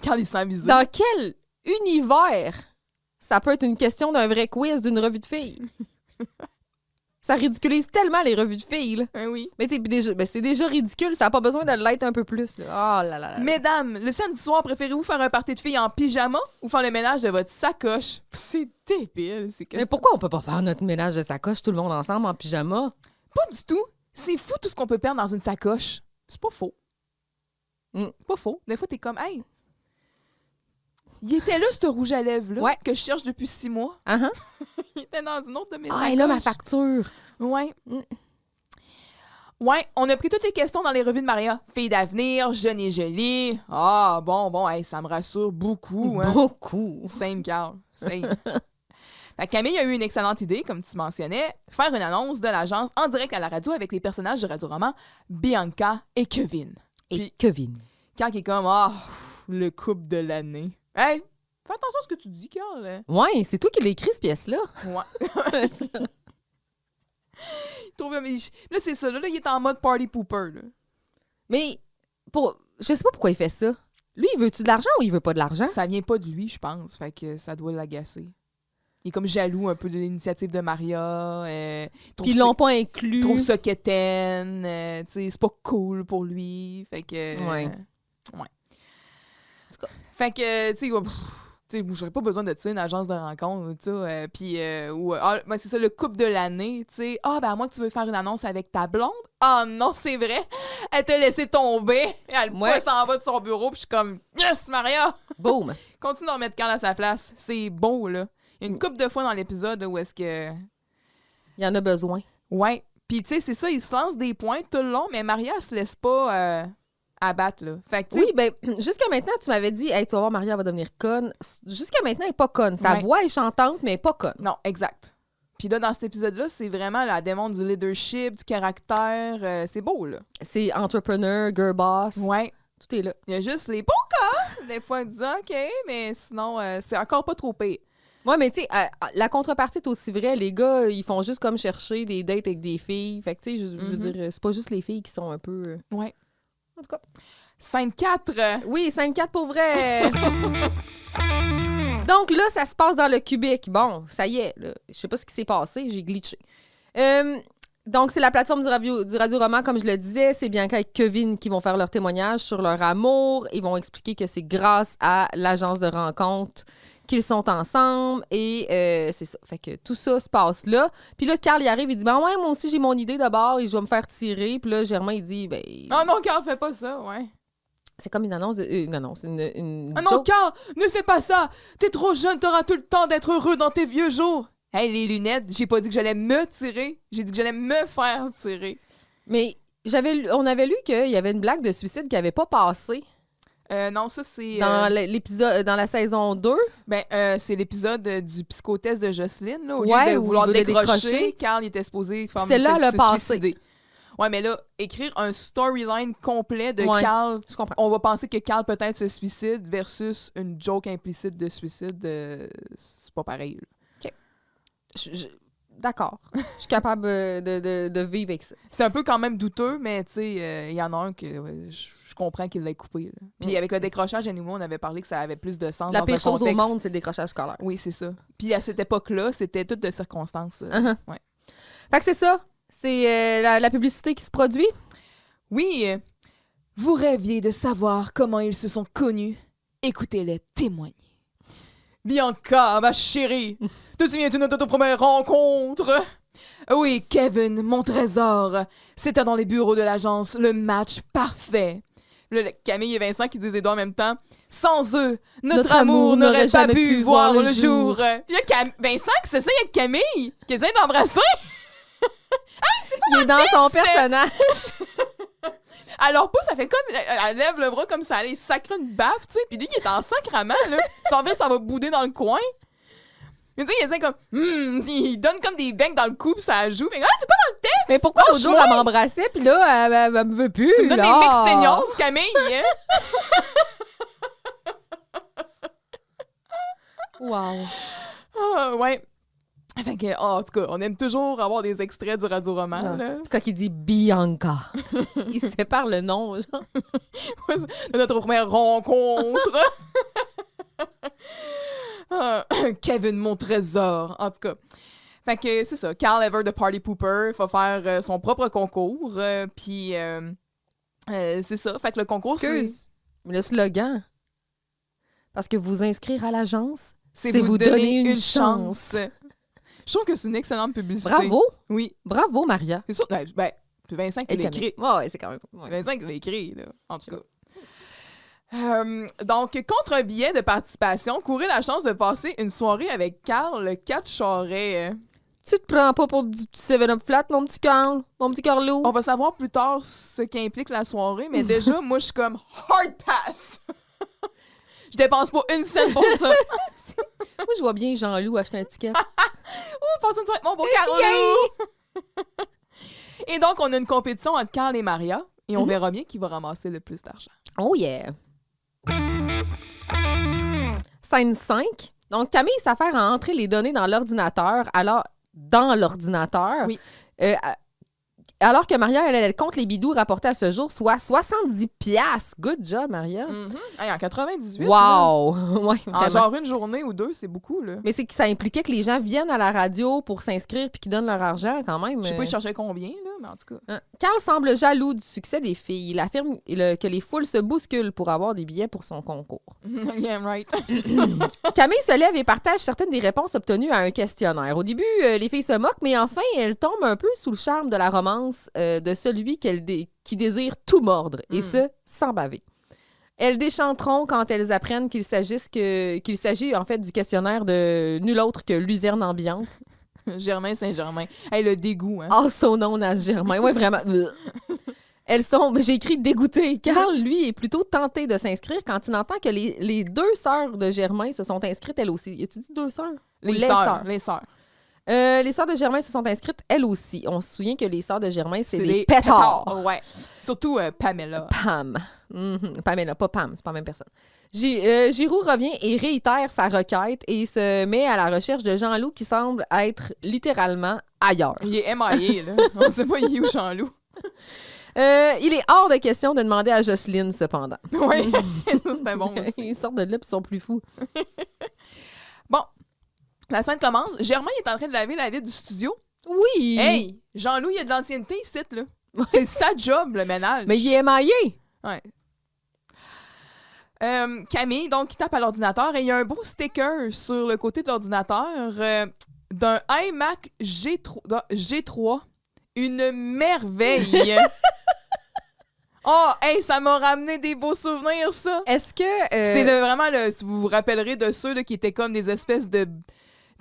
Carl, il s'en visé.
dans quel univers ça peut être une question d'un vrai quiz d'une revue de filles? Ça ridiculise tellement les revues de filles, là.
Hein, oui.
Mais tu sais, c'est déjà ridicule, ça n'a pas besoin de l'être un peu plus, là. Oh là là là.
Mesdames, le samedi soir, préférez-vous faire un party de filles en pyjama ou faire le ménage de votre sacoche? C'est débile.
Mais pourquoi on peut pas faire notre ménage de sacoche tout le monde ensemble en pyjama?
Pas du tout. C'est fou tout ce qu'on peut perdre dans une sacoche. C'est pas faux. Pas faux. Des fois, t'es comme, hey, il était là, ce rouge à lèvres-là,
Ouais.
que je cherche depuis 6 mois.
Uh-huh.
Il était dans une autre de mes
Ah,
sacoches.
et là, ma facture.
Ouais. Ouais, on a pris toutes les questions dans les revues de Maria. Fille d'avenir, jeune et jolie. Ah, bon, hey, ça me rassure beaucoup. Hein.
Beaucoup.
Same, Carl. Same. Fait que Camille a eu une excellente idée, comme tu mentionnais, faire une annonce de l'agence en direct à la radio avec les personnages de Radio-Roman, Bianca et Kevin.
Et
Puis,
Kevin.
Carl qui est comme, le couple de l'année. Hey, fais attention à ce que tu dis, Carl.
Ouais, c'est toi qui l'as écrit, cette pièce-là.
Ouais. Là, c'est ça. Là, il est en mode party pooper. Là.
Mais, je sais pas pourquoi il fait ça. Lui, il veut-tu de l'argent ou il veut pas de l'argent?
Ça vient pas de lui, je pense. Fait que ça doit l'agacer. Il est comme jaloux un peu de l'initiative de Maria.
Puis ils l'ont pas inclus.
Il trouve ça quétaine. Tu sais, c'est pas cool pour lui. Fait que...
Ouais.
Ouais. Fait que, tu sais, j'aurais pas besoin de ça, une agence de rencontre, tu sais. Puis, ben, c'est ça, le couple de l'année, tu sais. Ah, ben, à moins que tu veux faire une annonce avec ta blonde. Ah, non, c'est vrai. Elle t'a laissé tomber. Elle pousse en bas de son bureau. Puis je suis comme, yes, Maria!
Boum!
Continue de remettre Carl à sa place. C'est beau, là. Il y a une couple de fois dans l'épisode où est-ce que.
Il y en a besoin.
Ouais. Puis, tu sais, c'est ça, il se lance des points tout le long, mais Maria, elle se laisse pas abattre, là. Fait que, tu sais.
Oui, ben, jusqu'à maintenant, tu m'avais dit, hey, tu vas voir, Maria va devenir conne. Jusqu'à maintenant, elle n'est pas conne. Sa voix est chantante, mais elle n'est pas conne.
Non, exact. Puis là, dans cet épisode-là, c'est vraiment la démontre du leadership, du caractère. C'est beau, là.
C'est entrepreneur, girl boss.
Ouais.
Tout est là.
Il y a juste les beaux cas. Des fois, ils disent OK, mais sinon, c'est encore pas trop pire.
Ouais, mais tu sais, la contrepartie est aussi vraie. Les gars, ils font juste comme chercher des dates avec des filles. Fait que, tu sais, je veux dire, c'est pas juste les filles qui sont un peu.
Ouais.
En tout cas.
5-4.
Oui, 5-4 pour vrai. Donc là, ça se passe dans le cubique. Bon, ça y est, là. Je sais pas ce qui s'est passé, j'ai glitché. Donc, c'est la plateforme du Radio-Roman, comme je le disais. C'est Bianca et Kevin qui vont faire leur témoignage sur leur amour. Ils vont expliquer que c'est grâce à l'agence de rencontre qu'ils sont ensemble. Et c'est ça. Fait que tout ça se passe là. Puis là, Carl, il arrive, il dit, ben ouais, moi aussi, j'ai mon idée d'abord et je vais me faire tirer. Puis là, Germain, il dit, ben...
Oh non, Carl, fais pas ça, ouais.
C'est comme une annonce de... une annonce, une
Ah non,
joke.
Carl, ne fais pas ça. T'es trop jeune, t'auras tout le temps d'être heureux dans tes vieux jours. Hey, les lunettes, j'ai pas dit que j'allais me tirer. J'ai dit que j'allais me faire tirer.
Mais on avait lu qu'il y avait une blague de suicide qui avait pas passé
Non, ça, c'est...
dans l'épisode, dans la saison 2.
Ben, c'est l'épisode du psychotest de Jocelyne, là. Au
Ouais,
lieu de
où
vouloir
il voulait
décrocher,
décrocher.
Carl il était supposé faire
Celle-là, elle a passé.
suicider. Ouais, mais là, écrire un storyline complet de
Ouais,
Carl,
je comprends.
on va penser que Carl peut-être se suicide versus une joke implicite de suicide, c'est pas pareil. Là.
D'accord. Je suis capable de vivre avec ça.
C'est un peu quand même douteux, mais tu sais, il y en a un que je comprends qu'il l'a coupé. Là. Puis avec le décrochage, nous, on avait parlé que ça avait plus de sens
La
dans
pire
un
chose
contexte.
au monde, c'est le décrochage scolaire.
Oui, c'est ça. Puis à cette époque-là, c'était toutes de circonstances. Ouais.
Fait que c'est ça. C'est la publicité qui se produit.
Oui, vous rêviez de savoir comment ils se sont connus. Écoutez-les témoigner. Bianca, ma chérie, te souviens-tu de notre première rencontre? Oui, Kevin, mon trésor. C'était dans les bureaux de l'agence, le match parfait. Là, Camille et Vincent qui disent les deux en même temps. Sans eux, notre amour n'aurait pas pu voir le jour. Puis là, Vincent qui s'essaye avec Camille, qui essaie d'embrasser.
Il est dans son personnage.
Alors, pas, ça fait comme. Elle lève le bras comme ça, elle sacre une baffe, tu sais. Puis lui, il est en sacrament, là. Son verre, ça va bouder dans le coin. Mais tu sais, il essaie comme. Il donne comme des becs dans le cou, puis ça joue. Mais c'est pas dans le texte!
Mais pourquoi l'autre jour, elle m'embrassait, puis là, elle me veut plus?
Tu me donnes des becs seniors, Camille, hein?
Wow.
Ah, ouais. Fait que, en tout cas, on aime toujours avoir des extraits du radio-roman, là.
C'est quand il dit Bianca. Il sépare le nom, genre.
De notre première rencontre. Kevin, mon trésor. En tout cas. Fait que c'est ça. Carl Ever, the Party Pooper, va faire son propre concours. Puis c'est ça. Fait que le concours,
Excuse, mais le slogan, parce que vous inscrire à l'agence,
c'est vous donner une chance. Je trouve que c'est une excellente publicité.
Bravo.
Oui.
Bravo, Maria.
C'est sûr. Ben, c'est Vincent qui l'a écrit.
Ouais, c'est quand même. Ouais.
Vincent qui l'a écrit, là. En tout cas. Donc, contre un billet de participation, courez la chance de passer une soirée avec Carl le 4 Charret.
Tu te prends pas pour du petit 7-up flat, mon petit Carl, mon petit Carlo?
On va savoir plus tard ce qu'implique la soirée, mais déjà, moi, je suis comme hard pass. Je dépense pas une scène pour ça.
Moi, je vois bien Jean-Loup acheter un ticket.
Passe une soirée avec mon beau Carlo! Et donc, on a une compétition entre Carl et Maria, et on verra bien qui va ramasser le plus d'argent.
Oh yeah! Scène 5. Donc, Camille s'affaire à entrer les données dans l'ordinateur. Alors, dans l'ordinateur.
Oui.
Alors que Maria, elle compte les bidous rapportés à ce jour, soit 70$. Good job, Maria.
Hey, en 98.
Wow! Ouais,
En
vraiment.
genre une journée ou deux, c'est beaucoup, là.
Mais c'est que ça impliquait que les gens viennent à la radio pour s'inscrire puis qu'ils donnent leur argent, quand même.
Je sais pas, ils cherchaient combien, là, mais en tout cas.
Hein. Carl semble jaloux du succès des filles. Il affirme que les foules se bousculent pour avoir des billets pour son concours.
Yeah, right.
Camille se lève et partage certaines des réponses obtenues à un questionnaire. Au début, les filles se moquent, mais enfin, elles tombent un peu sous le charme de la romance de celui qui désire tout mordre, et ce, sans baver. Elles déchanteront quand elles apprennent qu'il s'agit en fait du questionnaire de nul autre que Luzerne ambiante.
Germain Saint-Germain. Hey, le dégoût, hein.
Also known as Germain. Oui, vraiment. Elles sont, j'ai écrit dégoûtées. Carl, lui, est plutôt tenté de s'inscrire quand il entend que les deux sœurs de Germain se sont inscrites elles aussi. As-tu dit deux sœurs? Ou
Les sœurs. Les sœurs.
Les sœurs de Germain se sont inscrites elles aussi. On se souvient que les sœurs de Germain, c'est des pétards.
Ouais. Surtout Pamela.
Pam. Pamela, pas Pam, c'est pas la même personne. Giroux revient et réitère sa requête et se met à la recherche de Jean-Loup qui semble être littéralement ailleurs.
Il est MIA, là. On sait pas il est où Jean-Loup.
Il est hors de question de demander à Jocelyne, cependant.
Oui, ça c'était bon aussi.
Ils sortent de là et sont plus fous.
Bon, la scène commence. Germain est en train de laver la vitre du studio.
Oui!
Hey, Jean-Loup, il y a de l'ancienneté ici, là. C'est sa job, le ménage.
Mais il est émaillé!
Ouais. Camille, donc, qui tape à l'ordinateur et il y a un beau sticker sur le côté de l'ordinateur d'un iMac G3. Une merveille! Oh, hey, ça m'a ramené des beaux souvenirs, ça!
Est-ce que...
C'est vraiment, si vous vous rappellerez de ceux là, qui étaient comme des espèces de...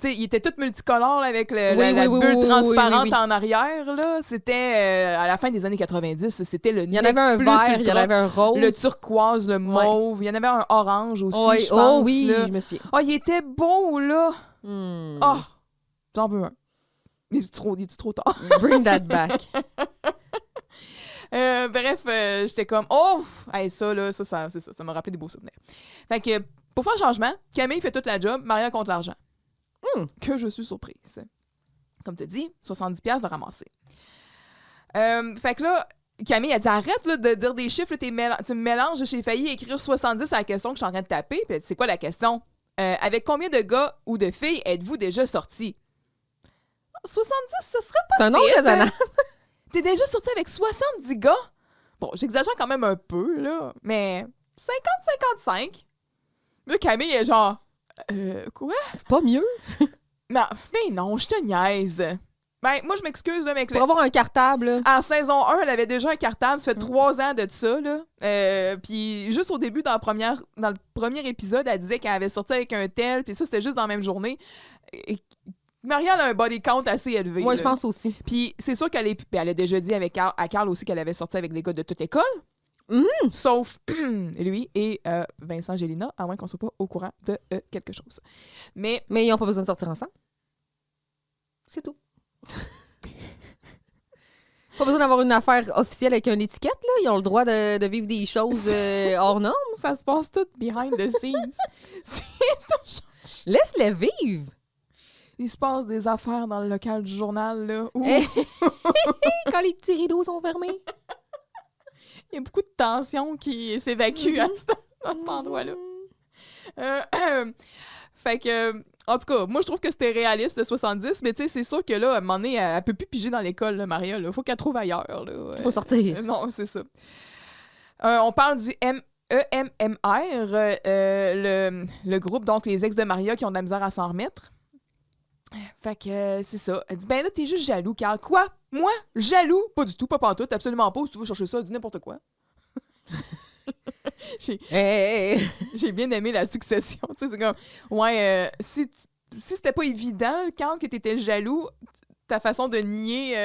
Tu sais, ils étaient tous multicolores là, avec la bulle transparente en arrière. Là. C'était à la fin des années 90. C'était le
il y en avait un vert, il y en avait un rose.
Le turquoise, le mauve. Il y en avait un orange aussi, je pense.
Oh oui,
là.
je me souviens.
Oh, il était beau, là! Oh, j'en veux un. Il est trop tard.
Bring that back.
Bref, j'étais comme, oh! Hey, ça m'a rappelé des beaux souvenirs. Fait que, pour faire un changement, Camille fait toute la job, Maria compte l'argent. Que je suis surprise. Comme tu dis, 70$ de ramasser. Fait que là, Camille a dit, arrête là, de dire des chiffres, là, tu me mélanges, j'ai failli écrire 70 à la question que je suis en train de taper. Puis c'est quoi la question? Avec combien de gars ou de filles êtes-vous déjà sortis? 70, ce serait pas
c'est un nombre raisonnable.
T'es déjà sorti avec 70 gars? Bon, j'exagère quand même un peu, là, mais 50-55. Là, Camille est genre, quoi?
C'est pas mieux.
Mais non, je te niaise. Ben, moi, je m'excuse, là, mais
Pour avoir un cartable, là.
en saison 1, elle avait déjà un cartable. Ça fait 3 ans de ça, là. Puis juste au début, dans le premier épisode, elle disait qu'elle avait sorti avec un tel, puis ça, c'était juste dans la même journée. Et Marianne a un body count assez élevé.
Moi,
là.
je pense aussi.
Puis c'est sûr qu'elle elle a déjà dit à Carl aussi qu'elle avait sorti avec les gars de toute l'école.
Mhm.
Sauf lui et Vincent Gélina, à moins qu'on soit pas au courant de quelque chose. Mais
Mais ils n'ont pas besoin de sortir ensemble. C'est tout. Pas besoin d'avoir une affaire officielle avec une étiquette, là. Ils ont le droit de vivre des choses hors normes.
ça se passe tout behind the scenes.
Laisse-les vivre.
Il se passe des affaires dans le local du journal, là, où
Eh. Quand les petits rideaux sont fermés.
il y a beaucoup de tension qui s'évacue à cet endroit-là. Fait que, en tout cas, moi, je trouve que c'était réaliste, le 70, mais tu sais, c'est sûr que là, à un moment donné, elle peut plus piger dans l'école, là, Maria. Là. Faut qu'elle trouve ailleurs. Là.
Faut sortir.
Non, c'est ça. On parle du EMMR, le groupe, donc les ex de Maria qui ont de la misère à s'en remettre. Fait que c'est ça. Elle dit, ben là, t'es juste jaloux, Carl. Quoi? Moi? Jaloux? Pas du tout, pas pantoute, absolument pas. Si tu veux chercher ça, dis n'importe quoi. J'ai bien aimé la succession. Tu sais, c'est comme, ouais, si c'était pas évident, Carl, que t'étais jaloux, ta façon de nier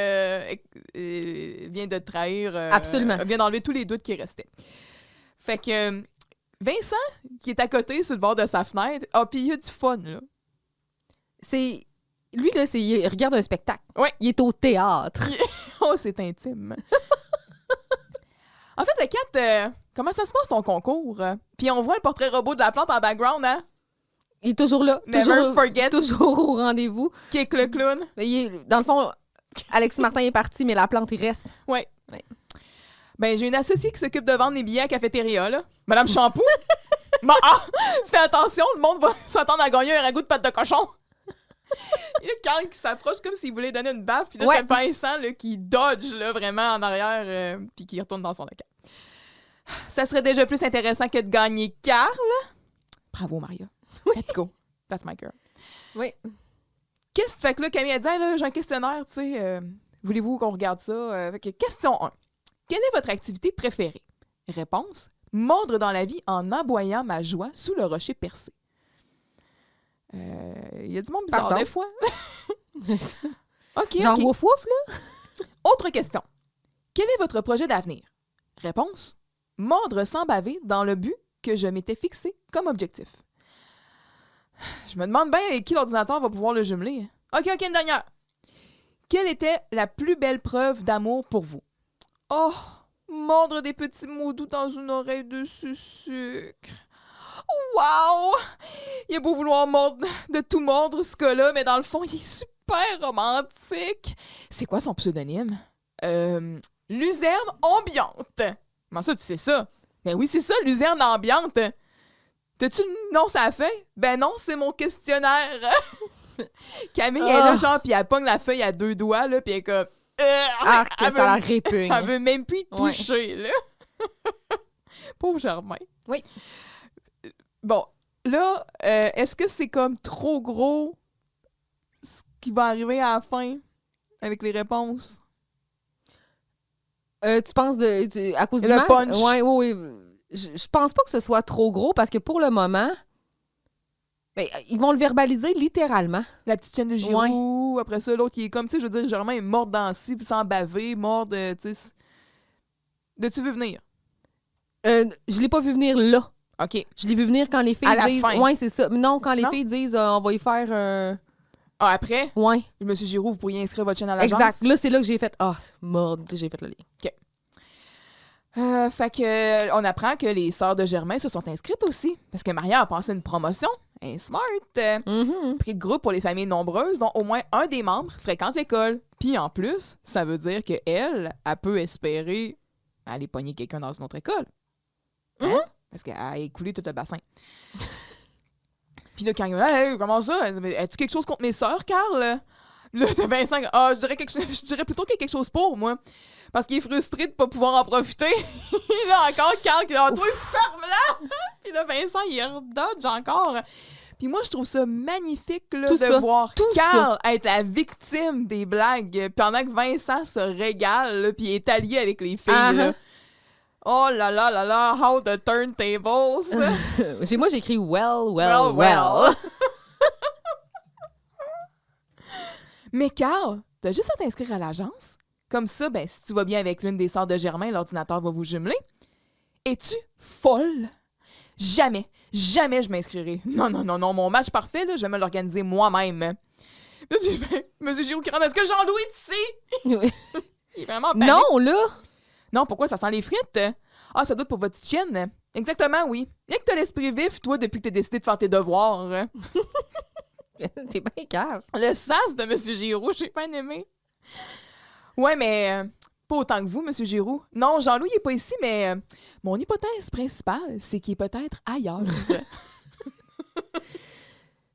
vient de te trahir.
Absolument.
Vient d'enlever tous les doutes qui restaient. Fait que Vincent, qui est à côté sur le bord de sa fenêtre, puis il a du fun, là.
C'est... Lui, là, il regarde un spectacle.
Ouais.
Il est au théâtre.
Oh, c'est intime. En fait, le 4, comment ça se passe ton concours? Puis on voit le portrait robot de la plante en background, hein?
Il est toujours là.
Never forget.
Toujours au rendez-vous.
Kick le clown.
Dans le fond, Alexis Martin est parti, mais la plante, il reste.
Ouais.
Ouais.
Ben, j'ai une associée qui s'occupe de vendre des billets à la cafétéria, là. Madame Shampoo. Fais attention, le monde va s'attendre à gagner un ragoût de pâte de cochon. Il y a Carl qui s'approche comme s'il voulait donner une baffe, puis là,
Ouais.
t'as Vincent là, qui dodge là, vraiment en arrière, puis qui retourne dans son local. Ça serait déjà plus intéressant que de gagner Carl. Bravo, Maria. Let's go. That's my girl.
Oui.
Qu'est-ce que fait que là, Camille a dit, hey, là, j'ai un questionnaire, tu sais, voulez-vous qu'on regarde ça? Fait que, question 1. Quelle est votre activité préférée? Réponse. Mordre dans la vie en aboyant ma joie sous le rocher percé. Il y a du monde bizarre
Pardon?
des fois. OK,
Genre
OK.
wouf wouf, là?
Autre question. Quel est votre projet d'avenir? Réponse. Mordre sans baver dans le but que je m'étais fixé comme objectif. Je me demande bien avec qui l'ordinateur va pouvoir le jumeler. OK, une dernière. Quelle était la plus belle preuve d'amour pour vous? Oh, mordre des petits mots doux dans une oreille de sucre. Wow! Il a beau vouloir de tout mordre, ce gars-là, mais dans le fond, il est super romantique. C'est quoi son pseudonyme? Luzerne ambiante. Comment ça, tu sais ça? Ben oui, c'est ça, Luzerne ambiante. T'as-tu le nom ça fait? Ben non, c'est mon questionnaire. Camille, elle est là, genre, puis elle pogne la feuille à 2 doigts, là, puis elle est comme...
Ah, que
elle
ça la
veut-
répugne.
Elle veut même plus y
Ouais.
toucher, là. Pauvre Germain.
Oui.
Bon, là, est-ce que c'est comme trop gros ce qui va arriver à la fin avec les réponses?
Tu penses à cause du
Le
match?
punch.
Oui. Je pense pas que ce soit trop gros parce que pour le moment, ben, ils vont le verbaliser littéralement.
La petite chaîne de Giroud, après ça, l'autre, il est comme, tu sais, je veux dire, Germain est mort dans ci, puis sans baver, mort de, tu sais... De tu veux venir?
Je l'ai pas vu venir là.
OK.
Je l'ai vu venir quand les filles
À la
disent...
fin.
Ouais, c'est ça. Non, quand les
Non?
filles disent on va y faire un...
Ah, après,
Ouais,
Monsieur Giroud, vous pourriez inscrire votre chaîne à l'agence?
exact. Là, c'est là que j'ai fait merde, j'ai fait le lien.
Fait que on apprend que les sœurs de Germain se sont inscrites aussi. Parce que Maria a passé une promotion. Elle est smart.
Mhm.
Prix de groupe pour les familles nombreuses dont au moins un des membres fréquente l'école. Puis en plus, ça veut dire qu'elle peut espérer aller pogner quelqu'un dans une autre école. Hein? Parce qu'elle a écoulé tout le bassin. Puis là, quand il hey, comment ça? As-tu quelque chose contre mes sœurs, Carl? Là, t'as Vincent, je dirais plutôt qu'il y a quelque chose pour moi. Parce qu'il est frustré de ne pas pouvoir en profiter. Là, encore, Carl qui dit toi, ferme-la! Puis là, Vincent, il redodge encore. Puis moi, je trouve ça magnifique là,
Tout
de
ça,
voir
tout
Carl être la victime des blagues pendant que Vincent se régale là, puis est allié avec les filles. Là. Oh là là là là, how the turntables!
Moi, j'ai écrit well.
Mais Carl, t'as juste à t'inscrire à l'agence. Comme ça, ben, si tu vas bien avec l'une des sœurs de Germain, l'ordinateur va vous jumeler. Es-tu folle? Jamais je m'inscrirai. Non, mon match parfait, là, je vais me l'organiser moi-même. Là, j'ai fait, Monsieur Giroux qui rentre, est-ce que Jean-Louis est ici? Il est vraiment panique.
Non, là!
Non, pourquoi ça sent les frites? Ah, ça doit être pour votre petite chienne. Exactement, oui. Rien que t'as l'esprit vif, toi, depuis que t'as décidé de faire tes devoirs.
T'es bien cave.
Le sas de Monsieur Giroux, j'ai pas aimé. Ouais, mais pas autant que vous, Monsieur Giroux. Non, Jean-Louis, il est pas ici, mais mon hypothèse principale, c'est qu'il est peut-être ailleurs.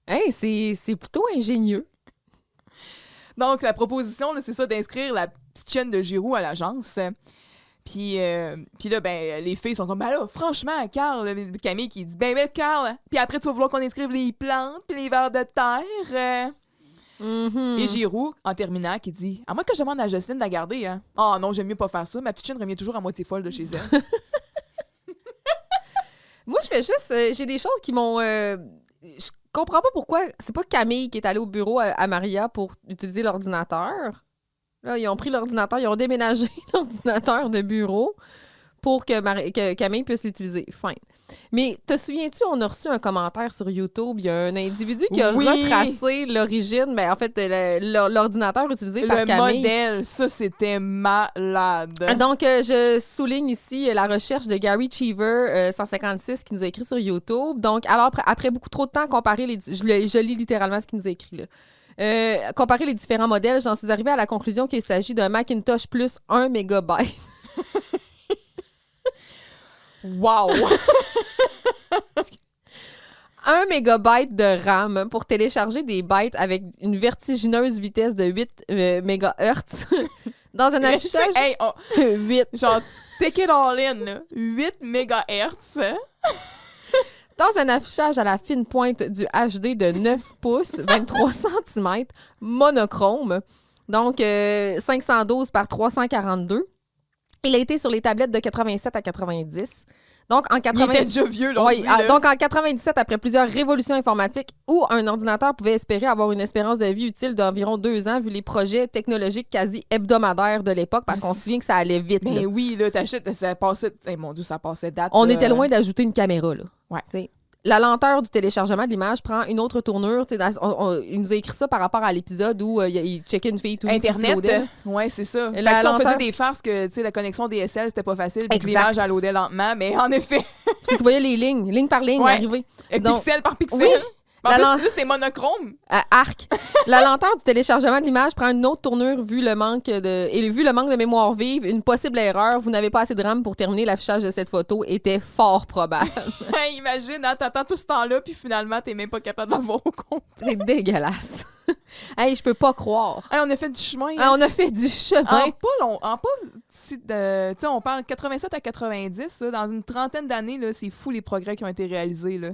Hey, c'est plutôt ingénieux.
Donc, la proposition, là, c'est ça, d'inscrire la petite chienne de Giroux à l'agence. Puis là, ben, les filles sont comme, ben là, franchement, Carl, Camille qui dit, ben, Carl, puis après, tu vas vouloir qu'on inscrive les plantes puis les vers de terre. Et Giroux, en terminant, qui dit, à moins que je demande à Jocelyne de la garder, hein. Ah non, j'aime mieux pas faire ça. Ma petite chienne revient toujours à moitié folle de chez elle.
Moi, je fais juste, j'ai des choses qui m'ont... je comprends pas pourquoi c'est pas Camille qui est allée au bureau à Maria pour utiliser l'ordinateur. Là, ils ont pris l'ordinateur, ils ont déménagé l'ordinateur de bureau pour que Camille puisse l'utiliser. Fine. Mais te souviens-tu, on a reçu un commentaire sur YouTube, il y a un individu qui a retracé l'origine, ben en fait, l'ordinateur utilisé par Camille.
Le modèle, ça, c'était malade.
Donc, je souligne ici la recherche de Gary Cheever, 156, qui nous a écrit sur YouTube. Donc, alors, après beaucoup trop de temps, je lis littéralement ce qu'il nous a écrit là. Comparer les différents modèles, j'en suis arrivée à la conclusion qu'il s'agit d'un Macintosh plus 1 mégabyte.
Wow!
1 mégabyte de RAM pour télécharger des bytes avec une vertigineuse vitesse de 8 mégahertz dans un affichage... 8.
Genre, take it all in, là. 8 mégahertz.
Dans un affichage à la fine pointe du HD de 9 pouces, 23 cm, monochrome, donc 512 par 342. Il a été sur les tablettes de 87 à 90. Donc, en 80...
Il était déjà vieux, là.
Oui, donc en 97, après plusieurs révolutions informatiques où un ordinateur pouvait espérer avoir une espérance de vie utile d'environ 2 ans vu les projets technologiques quasi hebdomadaires de l'époque, parce qu'on se souvient que ça allait vite.
Mais
là.
oui, là, t'achètes, ça passait... Hey, mon Dieu, ça passait date.
On était loin d'ajouter une caméra, là.
Ouais.
T'sais. La lenteur du téléchargement de l'image prend une autre tournure. Il nous a écrit ça par rapport à l'épisode où il checkait une fille tout
Internet, ouais, c'est ça. Fait que, on faisait des farces que la connexion DSL, c'était pas facile, puis que l'image, elle loadait lentement, mais en effet...
Si tu voyais les lignes, ligne par ligne, arriver.
Donc, pixel par pixel.
Oui.
En plus, là, c'est monochrome.
Arc. La lenteur du téléchargement de l'image prend une autre tournure vu le manque de mémoire vive. Une possible erreur, vous n'avez pas assez de RAM pour terminer l'affichage de cette photo, était fort probable.
Imagine, hein, t'attends tout ce temps-là, puis finalement, t'es même pas capable d'avoir au compte.
C'est dégueulasse. Hey, je peux pas croire.
Hey, on a fait du chemin.
Hein? On a fait du chemin.
On parle 87 à 90, là, dans une trentaine d'années, là, c'est fou les progrès qui ont été réalisés, là.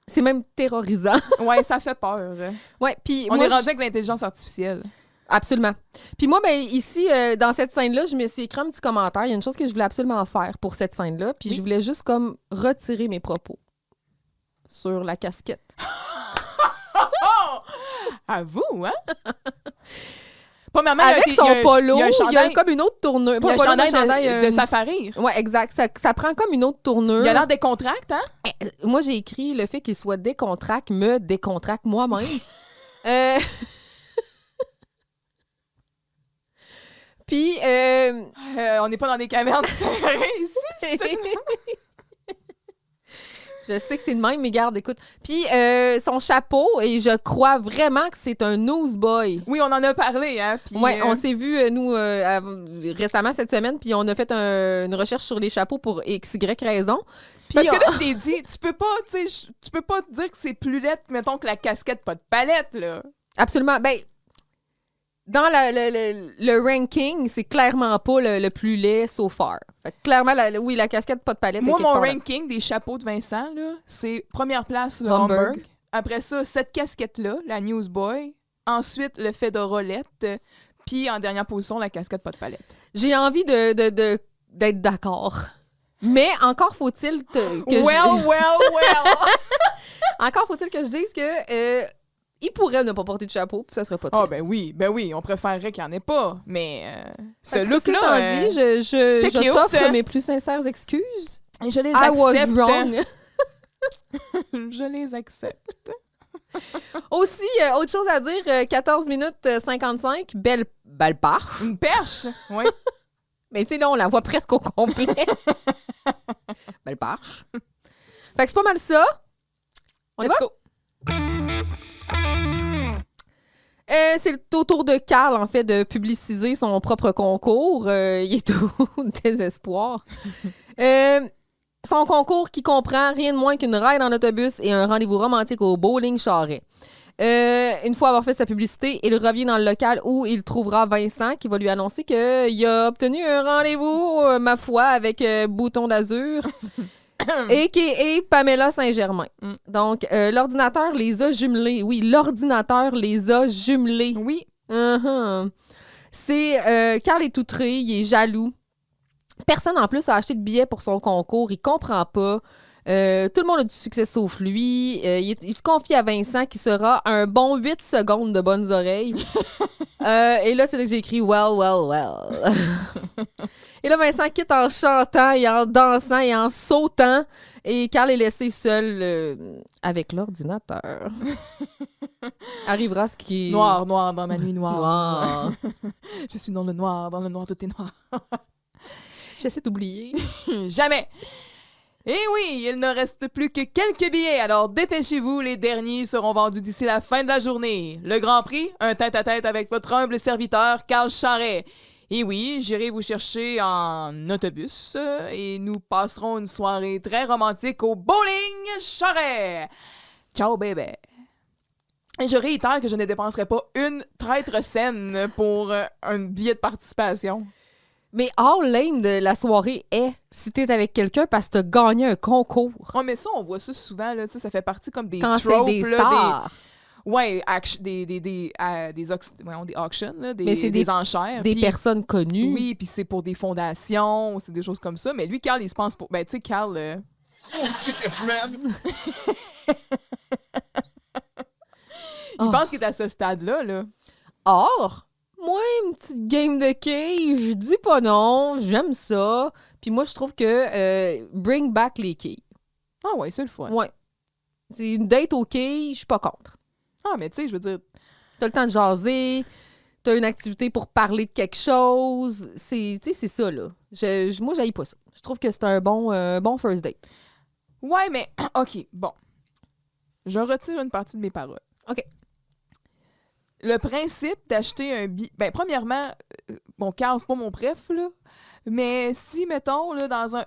C'est même terrorisant.
Ouais, ça fait peur.
Ouais, puis
on est rendu avec l'intelligence artificielle.
Absolument. Puis moi, ben, ici, dans cette scène-là, je me suis écrit un petit commentaire. Il y a une chose que je voulais absolument faire pour cette scène-là, puis je voulais juste comme retirer mes propos sur la casquette.
À vous, hein? Premièrement,
avec son polo, il y a comme une autre tournure.
Il y a un chandail de Safari.
Oui, exact. Ça prend comme une autre tournure.
Il a l'air décontracté, hein?
Moi, j'ai écrit le fait qu'il soit décontracté me décontracte moi-même. Puis...
on n'est pas dans des cavernes serrées ici.
Je sais que c'est de même, mais garde, écoute. Puis son chapeau, et je crois vraiment que c'est un newsboy.
Oui, on en a parlé, hein.
Oui, on s'est vu, nous, récemment cette semaine, puis on a fait une recherche sur les chapeaux pour XY raison. Puis
parce que là, je t'ai dit, tu peux pas dire que c'est plus laid, mettons, que la casquette pas de palette, là.
Absolument. Ben, dans le ranking, c'est clairement pas le plus laid so far. Fait que clairement, la casquette pas de palette.
Moi, mon ranking des chapeaux de Vincent, là, c'est première place le Homburg. Après ça, cette casquette-là, la Newsboy. Ensuite, le Fedorolette. Puis, en dernière position, la casquette pas de palette.
J'ai envie d'être d'accord. Mais encore faut-il que encore faut-il que je dise que il pourrait ne pas porter de chapeau, puis ça serait pas triste.
Ben oui, on préférerait qu'il n'y en ait pas. Mais ce
Fait que
look-là,
ceci étant dit, je
cute.
t'offre mes plus sincères excuses.
je les
I was
accepte.
wrong.
Je les accepte.
Aussi, autre chose à dire, 14 minutes 55, belle parche.
Une perche, oui.
Mais tu sais, là, on la voit presque au complet. Belle parche. Fait que c'est pas mal ça. On y va?
Let's go.
C'est au tour de Carl, en fait, de publiciser son propre concours. Il est au désespoir. Son concours qui comprend rien de moins qu'une ride en autobus et un rendez-vous romantique au bowling Charret. Une fois avoir fait sa publicité, il revient dans le local où il trouvera Vincent qui va lui annoncer qu'il a obtenu un rendez-vous, ma foi, avec Bouton d'Azur, a.k.a. Pamela Saint-Germain. Donc, l'ordinateur les a jumelés. Oui, l'ordinateur les a jumelés.
Oui.
C'est Carl est outré, il est jaloux. Personne en plus a acheté de billets pour son concours, il comprend pas. Tout le monde a du succès sauf lui. Il se confie à Vincent qui sera un bon 8 secondes de bonnes oreilles. Et là, c'est là que j'ai écrit « well ». Et là, Vincent quitte en chantant et en dansant et en sautant. Et Carl est laissé seul avec l'ordinateur. Arrivera ce qui est...
Noir dans ma nuit noire.
Noir.
Je suis dans le noir, tout est noir.
J'essaie d'oublier.
Jamais! Et oui, il ne reste plus que quelques billets, alors dépêchez-vous, les derniers seront vendus d'ici la fin de la journée. Le Grand Prix, un tête-à-tête avec votre humble serviteur, Carl Charret. Et oui, j'irai vous chercher en autobus et nous passerons une soirée très romantique au bowling Charret. Ciao, bébé! Et je réitère que je ne dépenserai pas une traître scène pour un billet de participation.
Mais all lame de la soirée est si t'es avec quelqu'un parce que t'as gagné un concours.
Oh, mais ça, on voit ça souvent, là, ça fait partie comme des
Quand
tropes.
c'est des
là,
stars.
Ouais, des auctions, là, des enchères.
Des
puis,
personnes connues.
Oui, puis c'est pour des fondations, c'est des choses comme ça. Mais lui, Carl, il se pense pour... Ben, tu sais, Carl... il pense qu'il est à ce stade-là, là.
Or, moi, une petite game de quilles, je dis pas non, j'aime ça. Puis moi, je trouve que bring back les quilles.
Ah ouais, c'est le fun.
Ouais. C'est une date aux quilles, je suis pas contre.
Ah, mais tu sais, je veux dire...
T'as le temps de jaser, t'as une activité pour parler de quelque chose. C'est ça, là. Moi, j'haïs pas ça. Je trouve que c'est un bon first date.
Ouais, mais... OK, bon. Je retire une partie de mes paroles.
OK.
Le principe d'acheter un billet... Ben, premièrement, bon, Carl, c'est pas mon préf, là, mais si, mettons, là, dans un...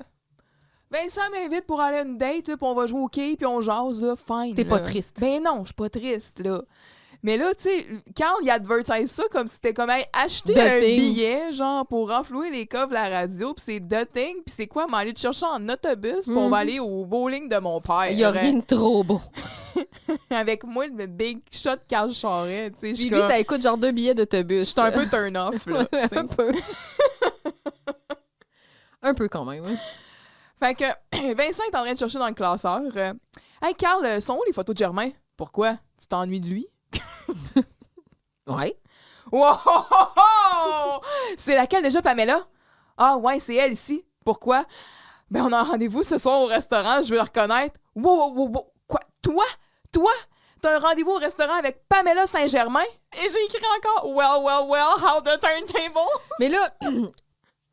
Vincent m'invite pour aller à une date, là, puis on va jouer au quai, puis on jase, là, fine.
T'es
là.
pas triste.
Ben non, je suis pas triste, là. Mais là, tu sais, Carl, il advertise ça comme si c'était comme, hey, acheter un billet, genre, pour renflouer les coffres de la radio, puis c'est the thing, puis c'est quoi, m'aller te chercher en autobus, puis on va aller au bowling de mon père.
Il y a rien de trop beau.
Avec moi, le big shot Carl Charret, tu sais.
Puis lui, ça coûte genre 2 billets d'autobus.
Je suis un peu turn-off, là.
Un peu. Un peu quand même. Hein.
Fait que Vincent est en train de chercher dans le classeur. Hey, Carl, sont où les photos de Germain? Pourquoi? Tu t'ennuies de lui?
Ouais.
Wow! C'est laquelle déjà, Pamela? Ah, ouais, c'est elle ici. Pourquoi? Ben, on a un rendez-vous ce soir au restaurant, je veux la reconnaître. Wow! Quoi? Toi? T'as un rendez-vous au restaurant avec Pamela Saint-Germain? Et j'ai écrit encore, well, how the turntable?
Mais là,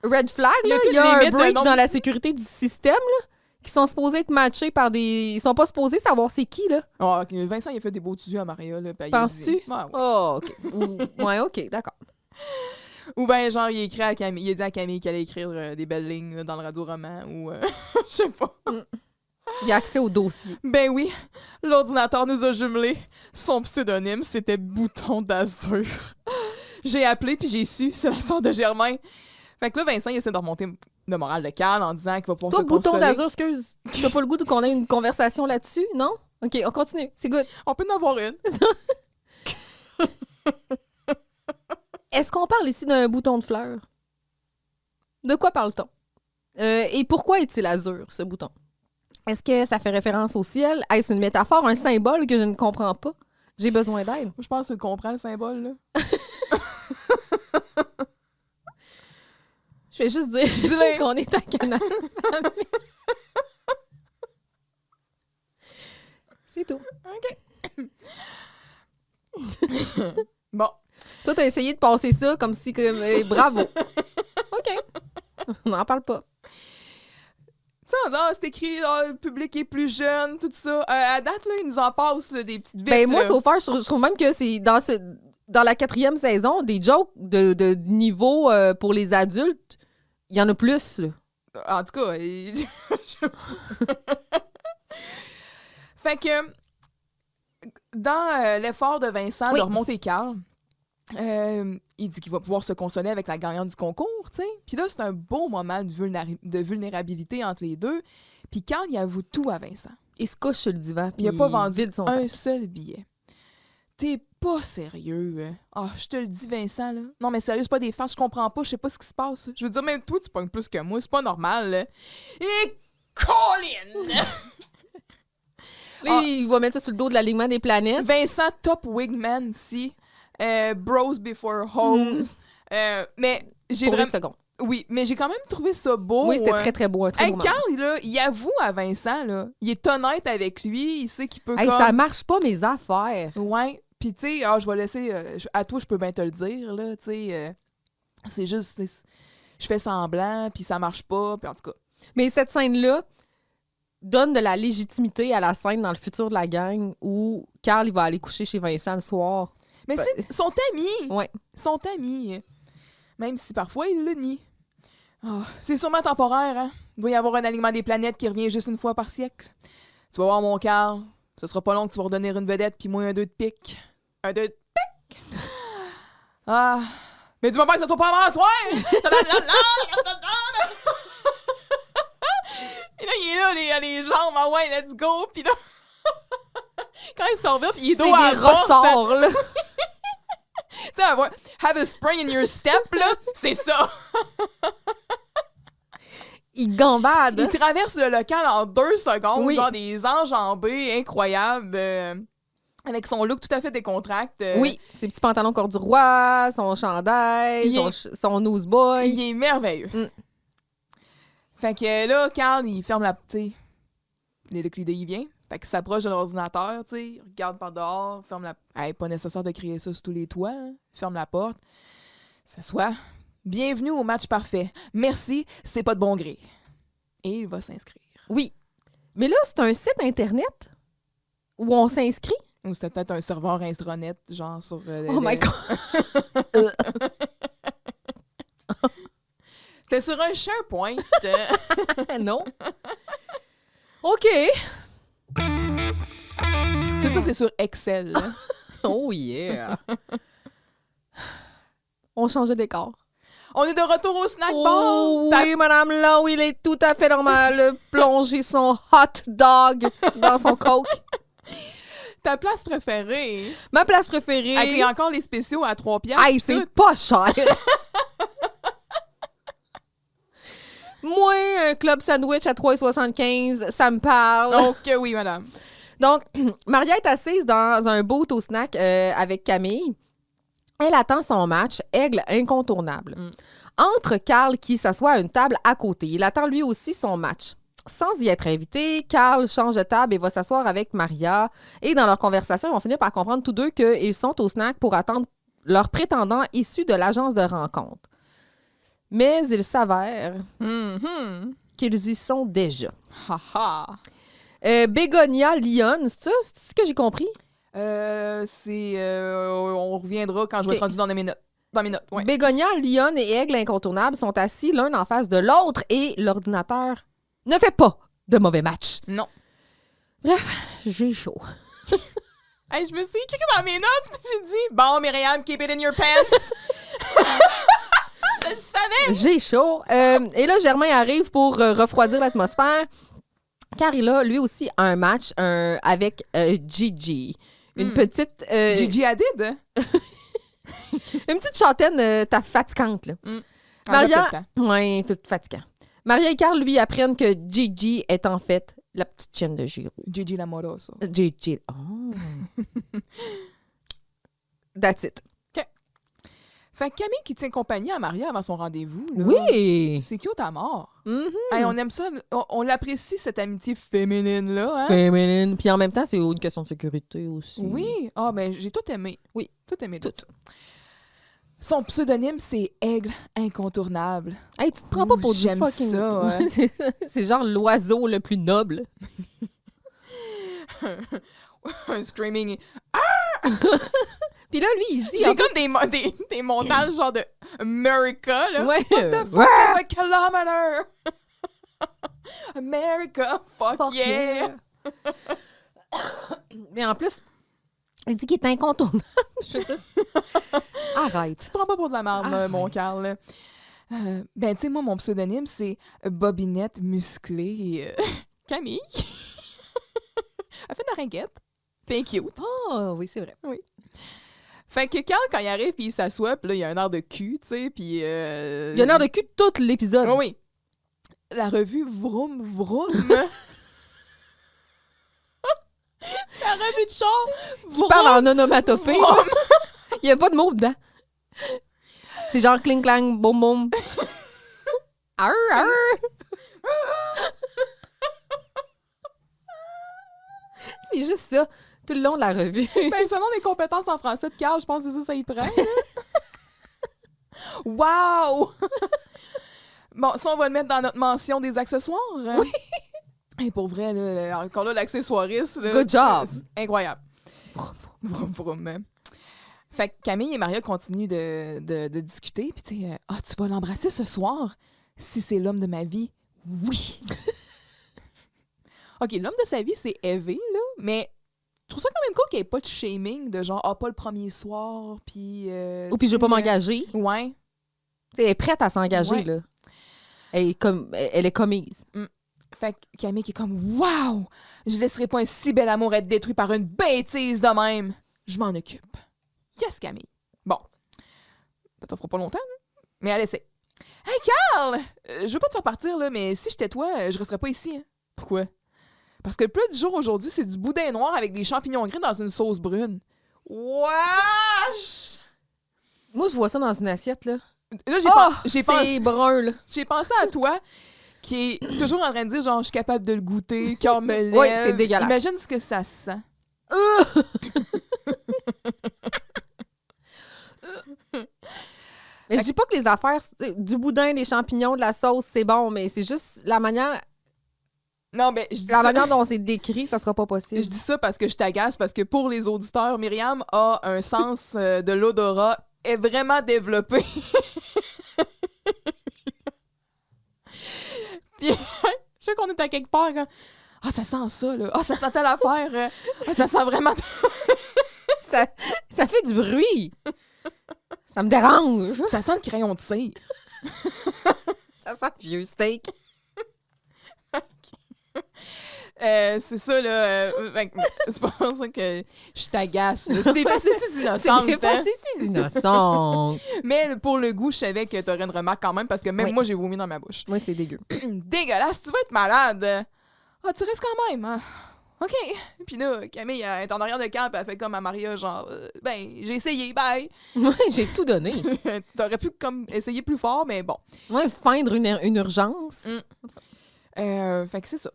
red flag, là, il y a un breach dans la sécurité du système, là, qui sont supposés être matchés par des... Ils sont pas supposés savoir c'est qui, là.
Oh, okay. Vincent, il a fait des beaux tuyaux à Maria, là.
Penses-tu?
Ouais.
Oh, OK. Ouais, OK, d'accord.
Ou ben genre, il a écrit à Camille, il a dit à Camille qu'il allait écrire des belles lignes là, dans le radio-roman, ou... je sais pas.
J'ai accès au dossier.
Ben oui, l'ordinateur nous a jumelés. Son pseudonyme, c'était Bouton d'Azur. J'ai appelé, puis j'ai su, c'est la sœur de Germain. Fait que là, Vincent, il essaie de remonter le moral de Carl en disant qu'il va pouvoir se consoler.
Bouton d'Azur, excuse, tu n'as pas le goût qu'on ait une conversation là-dessus, non? OK, on continue. C'est good.
On peut en avoir une.
Est-ce qu'on parle ici d'un bouton de fleurs? De quoi parle-t-on? Et pourquoi est-il azur, ce bouton? Est-ce que ça fait référence au ciel? Est-ce une métaphore, un symbole que je ne comprends pas? J'ai besoin d'aide.
Je pense que tu comprends le symbole, là.
Je vais juste dire
Dis-le.
qu'on est à Canal. C'est tout.
Bon.
Toi, t'as essayé de passer ça comme si... bravo. OK. On n'en parle pas.
Tu sais, c'est écrit, le public est plus jeune, tout ça. À date, là, ils nous en passent là, des petites vites.
Ben moi,
là.
so far, je trouve même que c'est dans la 4e saison, des jokes de niveau pour les adultes, il y en a plus. Là.
En tout cas, fait que dans l'effort de Vincent
Oui.
de remonter Carl, il dit qu'il va pouvoir se consoler avec la gagnante du concours, tu sais. Puis là, c'est un beau moment de vulnérabilité entre les deux. Puis Carl, il avoue tout à Vincent.
Il se couche sur le divan.
Il n'a pas vendu
vide son
un
sac.
seul billet. T'es pas sérieux, hein? Ah, je te le dis, Vincent, là. Non, mais sérieux, c'est pas des farces, je comprends pas, je sais pas ce qui se passe. Je veux dire, même toi, tu pognes plus que moi, c'est pas normal, là. Et Colin!
Là, il va mettre ça sur le dos de l'alignement des planètes.
Vincent, top wingman, si. Bros before hoes. Mais j'ai
Pour une
vraiment...
seconde.
Oui, mais j'ai quand même trouvé ça beau.
Oui, c'était très, très beau. Un très
Hey,
beau
Carl, là, il avoue à Vincent, là. Il est honnête avec lui, il sait qu'il peut
moment. Hey, ça marche pas, mes affaires.
Ouais, puis tu sais, je vais laisser... à toi, je peux bien te le dire, là, tu sais. C'est juste... Je fais semblant, puis ça marche pas, puis en tout cas...
Mais cette scène-là donne de la légitimité à la scène dans le futur de la gang où Carl il va aller coucher chez Vincent le soir.
Mais c'est sont amis!
Ouais.
Sont amis. Même si parfois, il le nie. Oh, c'est sûrement temporaire, hein? Il doit y avoir un alignement des planètes qui revient juste une fois par siècle. Tu vas voir, mon Carl, ce sera pas long que tu vas redonner une vedette, puis moi, un 2 de pique. Un 2 de pique! Ah! Mais dis-moi pas que ça soit pas avant soir! Et là, il est là, les jambes, ah ouais, let's go! Puis là, quand il s'en va, puis il est
C'est
dos à
des
la porte,
ressorts, là.
tu sais, have a spring in your step, là, c'est ça!
Il gambade.
Il traverse le local en 2 secondes,
Oui.
genre des enjambées incroyables, avec son look tout à fait décontracté.
Oui, ses petits pantalons corduroy, son chandail,
Il
son newsboy.
Il est merveilleux.
Mm.
Fait que là, Carl, il ferme la... Tu sais, l'idée, il vient. Fait qu'il s'approche de l'ordinateur, tu sais, il regarde par dehors, ferme la... Hey, pas nécessaire de crier ça sur tous les toits, hein. Ferme la porte, s'assoit. Bienvenue au match parfait. Merci, c'est pas de bon gré. Et il va s'inscrire.
Oui. Mais là, c'est un site Internet où on s'inscrit.
Ou c'était peut-être un serveur intranet, genre sur...
Oh my God!
C'était sur un SharePoint.
Non. OK.
Tout ça, c'est sur Excel. là.
Oh yeah. On change de décor.
On est de retour au snack bar.
Oh oui, madame, là où il est tout à fait normal de plonger son hot dog dans son coke.
Ta place préférée.
Ma place préférée.
Avec encore les spéciaux à 3 piastres.
Hey, c'est pas cher. Moi, un club sandwich à 3,75, ça me parle.
Donc, oui, madame.
Donc, Maria est assise dans un boot au snack avec Camille. Elle attend son match, aigle incontournable. Entre Carl qui s'assoit à une table à côté. Il attend lui aussi son match. Sans y être invité, Carl change de table et va s'asseoir avec Maria. Et dans leur conversation, ils vont finir par comprendre tous deux qu'ils sont au snack pour attendre leur prétendant issu de l'agence de rencontre. Mais il s'avère qu'ils y sont déjà.
Haha.
Bégonia Lyon, c'est ça? C'est ce que j'ai compris?
On reviendra quand je vais être rendu dans mes notes. Dans mes notes, ouais.
Bégonia, Lyon et Aigle Incontournable sont assis l'un en face de l'autre et l'ordinateur ne fait pas de mauvais match.
Non.
Bref, j'ai chaud.
Hey, je me suis écrit dans mes notes. J'ai dit, bon, Myriam, keep it in your pants. Je le savais.
J'ai chaud. Et là, Germain arrive pour refroidir l'atmosphère. car il a lui aussi un match avec Gigi. Une petite...
Gigi Hadid?
Une petite châtaine fatigante, là.
Maria...
Oui, toute fatigante. Maria et Carl, lui, apprennent que Gigi est en fait la petite chienne de Giro.
Gigi l'amoroso.
Gigi. Oh. That's it.
Fait que Camille qui tient compagnie à Maria avant son rendez-vous, là,
Oui!
c'est cute à mort.
Mm-hmm.
Hey, on aime ça, on l'apprécie, cette amitié féminine-là. Hein?
Féminine. Puis en même temps, c'est une question de sécurité aussi.
Oui, ben j'ai tout aimé.
Oui.
Tout aimé, tout. Son pseudonyme, c'est Aigle Incontournable.
Hey, tu te prends pas pour du
j'aime
fucking...
ça, ouais.
C'est genre l'oiseau le plus noble.
Un screaming.
Puis là, lui, il se dit...
J'ai comme des montages genre de America, là.
Ouais.
What the fuck is a kilometer? America, fuck yeah!
Mais en plus, il dit qu'il est incontournable. Je veux dire... Arrête.
Tu te prends pas pour de la merde, là, mon Carl. Là. Ben, tu sais, moi, mon pseudonyme, c'est Bobinette Musclée Camille. Elle fait de la ringuette. Puis elle est cute.
Oh, oui, c'est vrai.
Oui. Fait que Carl, quand il arrive, puis il s'assoit, puis là, il y a un air de cul, tu sais, puis...
Il y a un air de cul tout l'épisode.
Oh, oui. La revue Vroom Vroom. La revue de char
Il parle en onomatopée. Il n'y a pas de mots dedans. C'est genre cling clang, boum boum. Arr, arr. C'est juste ça, tout le long de la revue.
Ben, selon les compétences en français de Carl, je pense que c'est ça y prend. Wow! Bon, ça, on va le mettre dans notre mention des accessoires.
Oui.
Et pour vrai, là, encore là, l'accessoiriste. Là,
Good job.
c'est incroyable. Vroom, vroom. Fait que Camille et Maria continuent de discuter. Puis, tu sais, tu vas l'embrasser ce soir si c'est l'homme de ma vie. Oui! OK, l'homme de sa vie, c'est Evie, là. Mais je trouve ça quand même cool qu'il n'y ait pas de shaming de genre, pas le premier soir, puis...
Ou puis je veux pas m'engager.
Ouais.
Elle est prête à s'engager,
Ouais.
là. Elle est commise.
Fait que Camille qui est comme « Wow! Je laisserai pas un si bel amour être détruit par une bêtise de même! Je m'en occupe. » Yes, Camille. Bon. Ça t'en fera pas longtemps, là. Mais allez, c'est. Hey, Carl! Je veux pas te faire partir, là, mais si j'étais toi, je resterais pas ici. Hein. Pourquoi? Parce que le plat du jour aujourd'hui, c'est du boudin noir avec des champignons gris dans une sauce brune. Wesh!
Moi, je vois ça dans une assiette, là.
Là,
C'est brun, là.
j'ai pensé à toi qui est toujours en train de dire genre, je suis capable de le goûter, cœur me lève.
Oui, c'est dégueulasse.
Imagine ce que ça sent.
Mais je dis pas que les affaires, du boudin, des champignons, de la sauce, c'est bon, mais c'est juste la manière
Non, mais je dis
La
ça.
manière dont c'est décrit, ça sera pas possible.
Je dis ça parce que je t'agace, parce que pour les auditeurs, Myriam a un sens de l'odorat est vraiment développé. Puis, je sais qu'on est à quelque part quand... Ah, ça sent ça, là. Ah, ça sent telle affaire. Ah, ça sent vraiment...
ça fait du bruit. Ça me dérange.
Ça sent le crayon de cire.
Ça sent le vieux steak.
C'est ça, là. C'est pas pour ça que je t'agace. là. C'est des facéties innocentes.
C'est des facéties innocentes.
Mais pour le goût, je savais que t'aurais une remarque quand même parce que même
Oui.
moi, j'ai vomi dans ma bouche.
Oui, c'est dégueu.
Dégueulasse, tu vas être malade. Ah, tu restes quand même. Hein? OK. Puis là, Camille elle est en arrière de camp, elle fait comme à Maria, genre, j'ai essayé, bye.
Oui, j'ai tout donné.
T'aurais pu comme essayer plus fort, mais bon.
Oui, feindre une urgence.
Fait que c'est ça.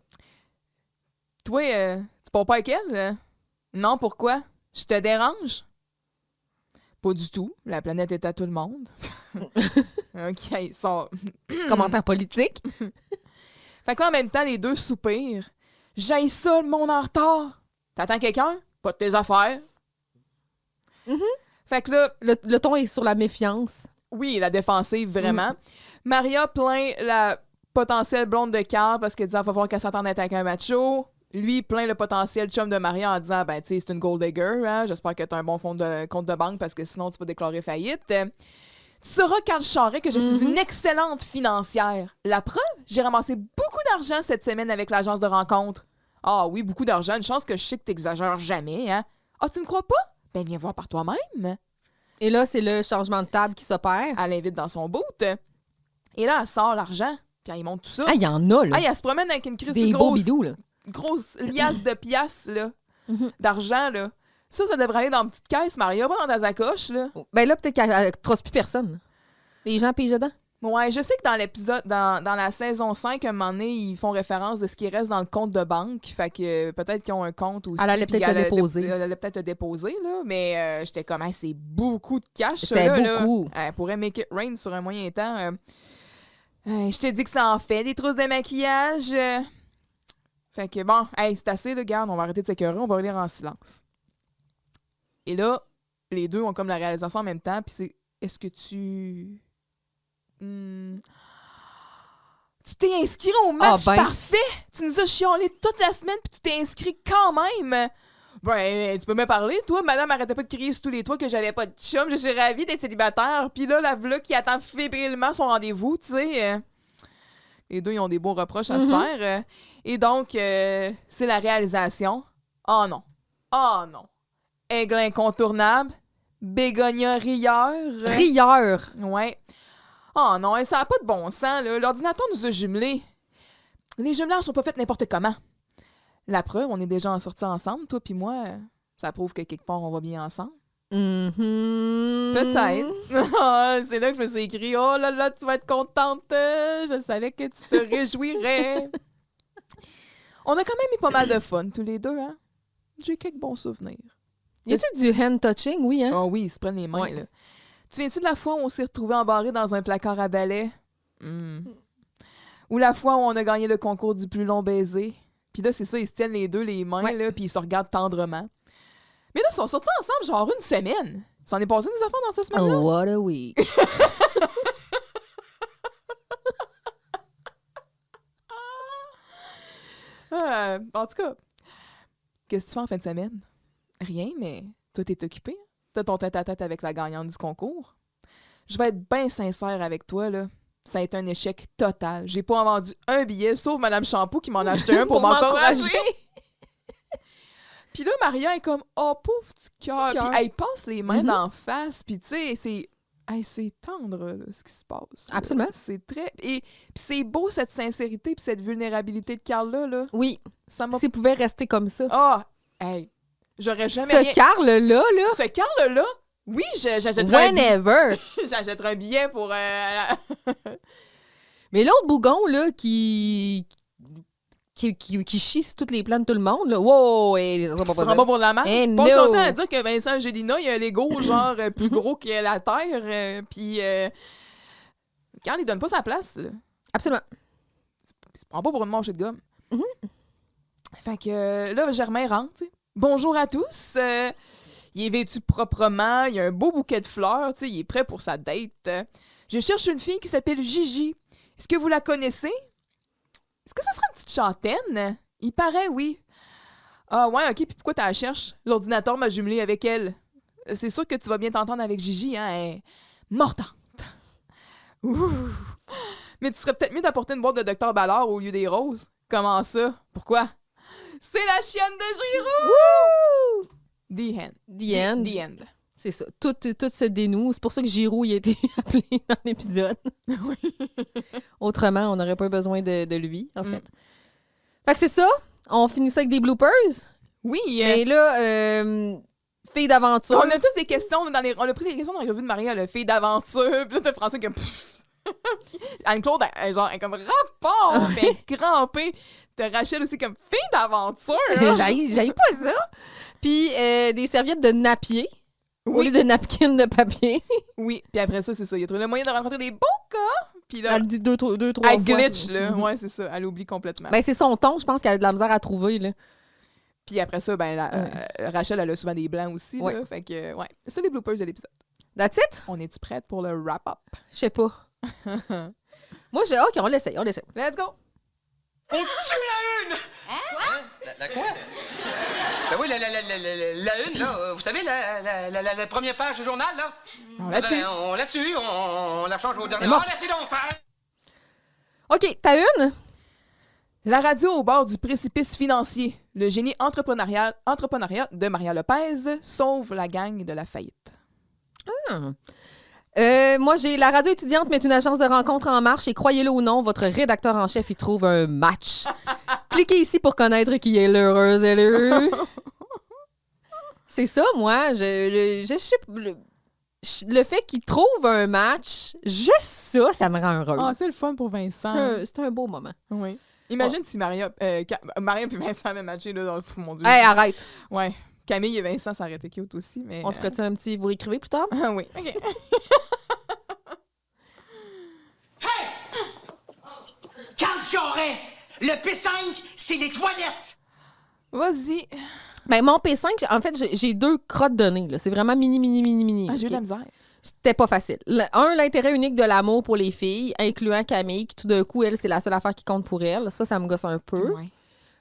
Toi, tu pars pas avec elle? Non, pourquoi? Je te dérange? Pas du tout. La planète est à tout le monde. OK, ça...
Commentaire politique.
Fait que là, en même temps, les deux soupirent. J'haïs ça, le monde en retard. T'attends quelqu'un? Pas de tes affaires. Fait que là,
Le ton est sur la méfiance.
oui, la défensive, vraiment. Maria plaint la potentielle blonde de Carl parce qu'elle dit qu'il va falloir qu'elle s'attende à être avec un macho. Lui plaint le potentiel chum de Maria en disant ben, tu sais, c'est une gold digger, hein? J'espère que t'as un bon compte de banque parce que sinon tu vas déclarer faillite. Tu sauras, Carl Charret, que je suis une excellente financière. La preuve, j'ai ramassé beaucoup d'argent cette semaine avec l'agence de rencontre. Ah oui, beaucoup d'argent. Une chance que je sais que t'exagères jamais, hein? Ah, tu me crois pas? Ben, viens voir par toi-même.
Et là, c'est le changement de table qui s'opère.
Elle l'invite dans son boot. Et là, elle sort l'argent. Puis elle montre tout ça.
Ah, il y en a, là.
Ah, elle se promène avec une crise
Des
de
beaux bidous, là.
grosse liasse de piastres, là. D'argent, là. Ça devrait aller dans une petite caisse, Maria, pas dans ta sacoche, là.
Ben là, peut-être qu'elle ne trosse plus personne. Les gens pigent dedans.
Ouais, je sais que dans l'épisode, dans la saison 5, à un moment donné, ils font référence de ce qui reste dans le compte de banque. Fait que peut-être qu'ils ont un compte aussi.
Elle allait
puis
peut-être le déposer.
Elle allait peut-être le déposer, là. Mais j'étais comme, hey, c'est beaucoup de cash, ça,
C'est
là.
beaucoup.
Elle pourrait make it rain sur un moyen temps. Je t'ai dit que ça en fait, des trousses de maquillage. Fait que bon, hey, c'est assez, le garde, on va arrêter de s'écœurer, on va lire en silence. Et là, les deux ont comme la réalisation en même temps, puis c'est, est-ce que tu t'es inscrit au match parfait? Tu nous as chialé toute la semaine, puis tu t'es inscrit quand même. Ben, tu peux me parler, toi? Madame arrêtait pas de crier sur tous les toits que j'avais pas de chum. Je suis ravie d'être célibataire. Puis là, la v'là qui attend fébrilement son rendez-vous, tu sais. Les deux, ils ont des beaux reproches à se faire. Et donc, c'est la réalisation. Oh non. Oh non. Aigle incontournable. Bégonia rieur.
Rieur.
Ouais. Oh non, ça n'a pas de bon sens, là. L'ordinateur nous a jumelés. Les jumelages sont pas faits n'importe comment. La preuve, on est déjà en sortie ensemble, toi puis moi. Ça prouve que quelque part, on va bien ensemble. Peut-être. C'est là que je me suis écrit « Oh là là, tu vas être contente. Je savais que tu te réjouirais. » On a quand même eu pas mal de fun, tous les deux, hein? J'ai quelques bons souvenirs.
Y a-tu du hand-touching? Oui, hein?
Oh oui, ils se prennent les mains,
Ouais.
là. Tu viens-tu de la fois où on s'est retrouvés embarrés dans un placard à balai? Ou la fois où on a gagné le concours du plus long baiser? Puis là, c'est ça, ils se tiennent les deux les mains, là, puis ils se regardent tendrement. Mais là, ils sont sortis ensemble genre une semaine. Ça en est passé des affaires dans cette semaine-là?
Oh, what a week.
En tout cas, qu'est-ce que tu fais en fin de semaine? Rien, mais toi, t'es occupé. T'as ton tête-à-tête avec la gagnante du concours. Je vais être bien sincère avec toi, là. Ça a été un échec total. J'ai pas vendu un billet, sauf Madame Shampoo qui m'en a acheté un pour m'encourager. Puis là, Maria est comme « Oh, pauvre petit cœur! » Puis elle passe les mains d'en face, puis tu sais, c'est... Hey, c'est tendre, là, ce qui se passe.
Absolument.
C'est très... Et puis c'est beau, cette sincérité puis cette vulnérabilité de Carl-là, là.
Oui.
Ça m'a...
S'il pouvait rester comme ça.
Ah! Hey! J'aurais jamais rien...
Ce Carl-là, là...
Ce Carl-là, oui, j'achèterais
Whenever!
j'achèterais un billet pour...
Mais l'autre bougon, là, qui chie sur toutes les plans de tout le monde, là. Wow! Et ça
Ça
va
prend pas pour de la marque.
Eh
Passe
no.
son temps à dire que Vincent Angelina, il a l'ego genre plus gros que la terre, puis Carl, il donne pas sa place. Là.
Absolument.
Il se prend pas pour une manchette de gomme. Fait que là, Germain rentre. T'sais. Bonjour à tous. Il est vêtu proprement, il a un beau bouquet de fleurs, il est prêt pour sa date. Je cherche une fille qui s'appelle Gigi. Est-ce que vous la connaissez? Est-ce que ça serait une petite châtaine? Il paraît, oui. Ah ouais, ok, puis pourquoi tu la cherches? L'ordinateur m'a jumelé avec elle. C'est sûr que tu vas bien t'entendre avec Gigi, hein? Elle est mordante. Ouh. Mais tu serais peut-être mieux d'apporter une boîte de Dr Ballard au lieu des roses. Comment ça? Pourquoi? C'est la chienne de Giroux! The end.
The end.
The end.
C'est ça. Tout se dénoue. C'est pour ça que Giroux il a été appelé dans l'épisode. Autrement, on n'aurait pas besoin de lui, en fait. Fait que c'est ça. On finit ça avec des bloopers.
Oui.
Et là, fille d'aventure.
On a tous des questions. On a pris des questions dans la revue de Maria, le fille d'aventure. Puis là, t'as Français comme... Anne-Claude, genre, elle est comme rapport, fait crampé. T'as Rachel aussi comme fille d'aventure.
J'aille pas ça. Puis des serviettes de napier.
Oui.
Au lieu de napkin de papier.
Oui, puis après ça, c'est ça. Il a trouvé le moyen de rencontrer des bons gars. Puis là,
Elle dit deux, trois
elle
fois.
glitch, là. Ouais, c'est ça. Elle oublie complètement.
Ben, c'est son ton, je pense qu'elle a de la misère à trouver, là.
Puis après ça, ben, Rachel, elle a souvent des blancs aussi,
Ouais.
là. Fait que, ouais. C'est les bloopers de l'épisode.
That's it?
On est-tu prête pour le wrap-up?
Je sais pas. Moi, j'ai... OK, on l'essaye.
Let's go!
On tue la une! Hein? Quoi? La quoi?
Ben oui, la une, là, vous savez, la première page du journal, là.
On la tue.
On la tue, on la change au dernier.
Elle est morte.
Laissez donc faire!
OK, t'as une?
La radio au bord du précipice financier. Le génie entrepreneuriat de Maria Lopez sauve la gang de la faillite.
Moi, j'ai la radio étudiante met une agence de rencontre en marche et croyez-le ou non, votre rédacteur en chef y trouve un match. Cliquez ici pour connaître qui est l'heureuse élue. C'est ça, moi. Je sais le fait qu'il trouve un match, juste ça me rend heureuse.
Ah, c'est le fun pour Vincent.
C'est un beau moment.
Oui. Imagine si Maria et Vincent avaient matché, là. Pff, mon Dieu.
Hey, arrête.
Ouais. Camille et Vincent, ça aurait été cute aussi, mais...
On se ferait un petit... Vous écrivez plus tard?
Ah oui, OK.
Carl Charret, le P5, c'est les toilettes.
Vas-y.
Ben, mon P5, en fait, j'ai 2 crottes données. Là. C'est vraiment mini.
Ah, j'ai eu de la
OK?
misère.
C'était pas facile. L'intérêt unique de l'amour pour les filles, incluant Camille, qui tout d'un coup, elle, c'est la seule affaire qui compte pour elle. Ça me gosse un peu.
Ouais.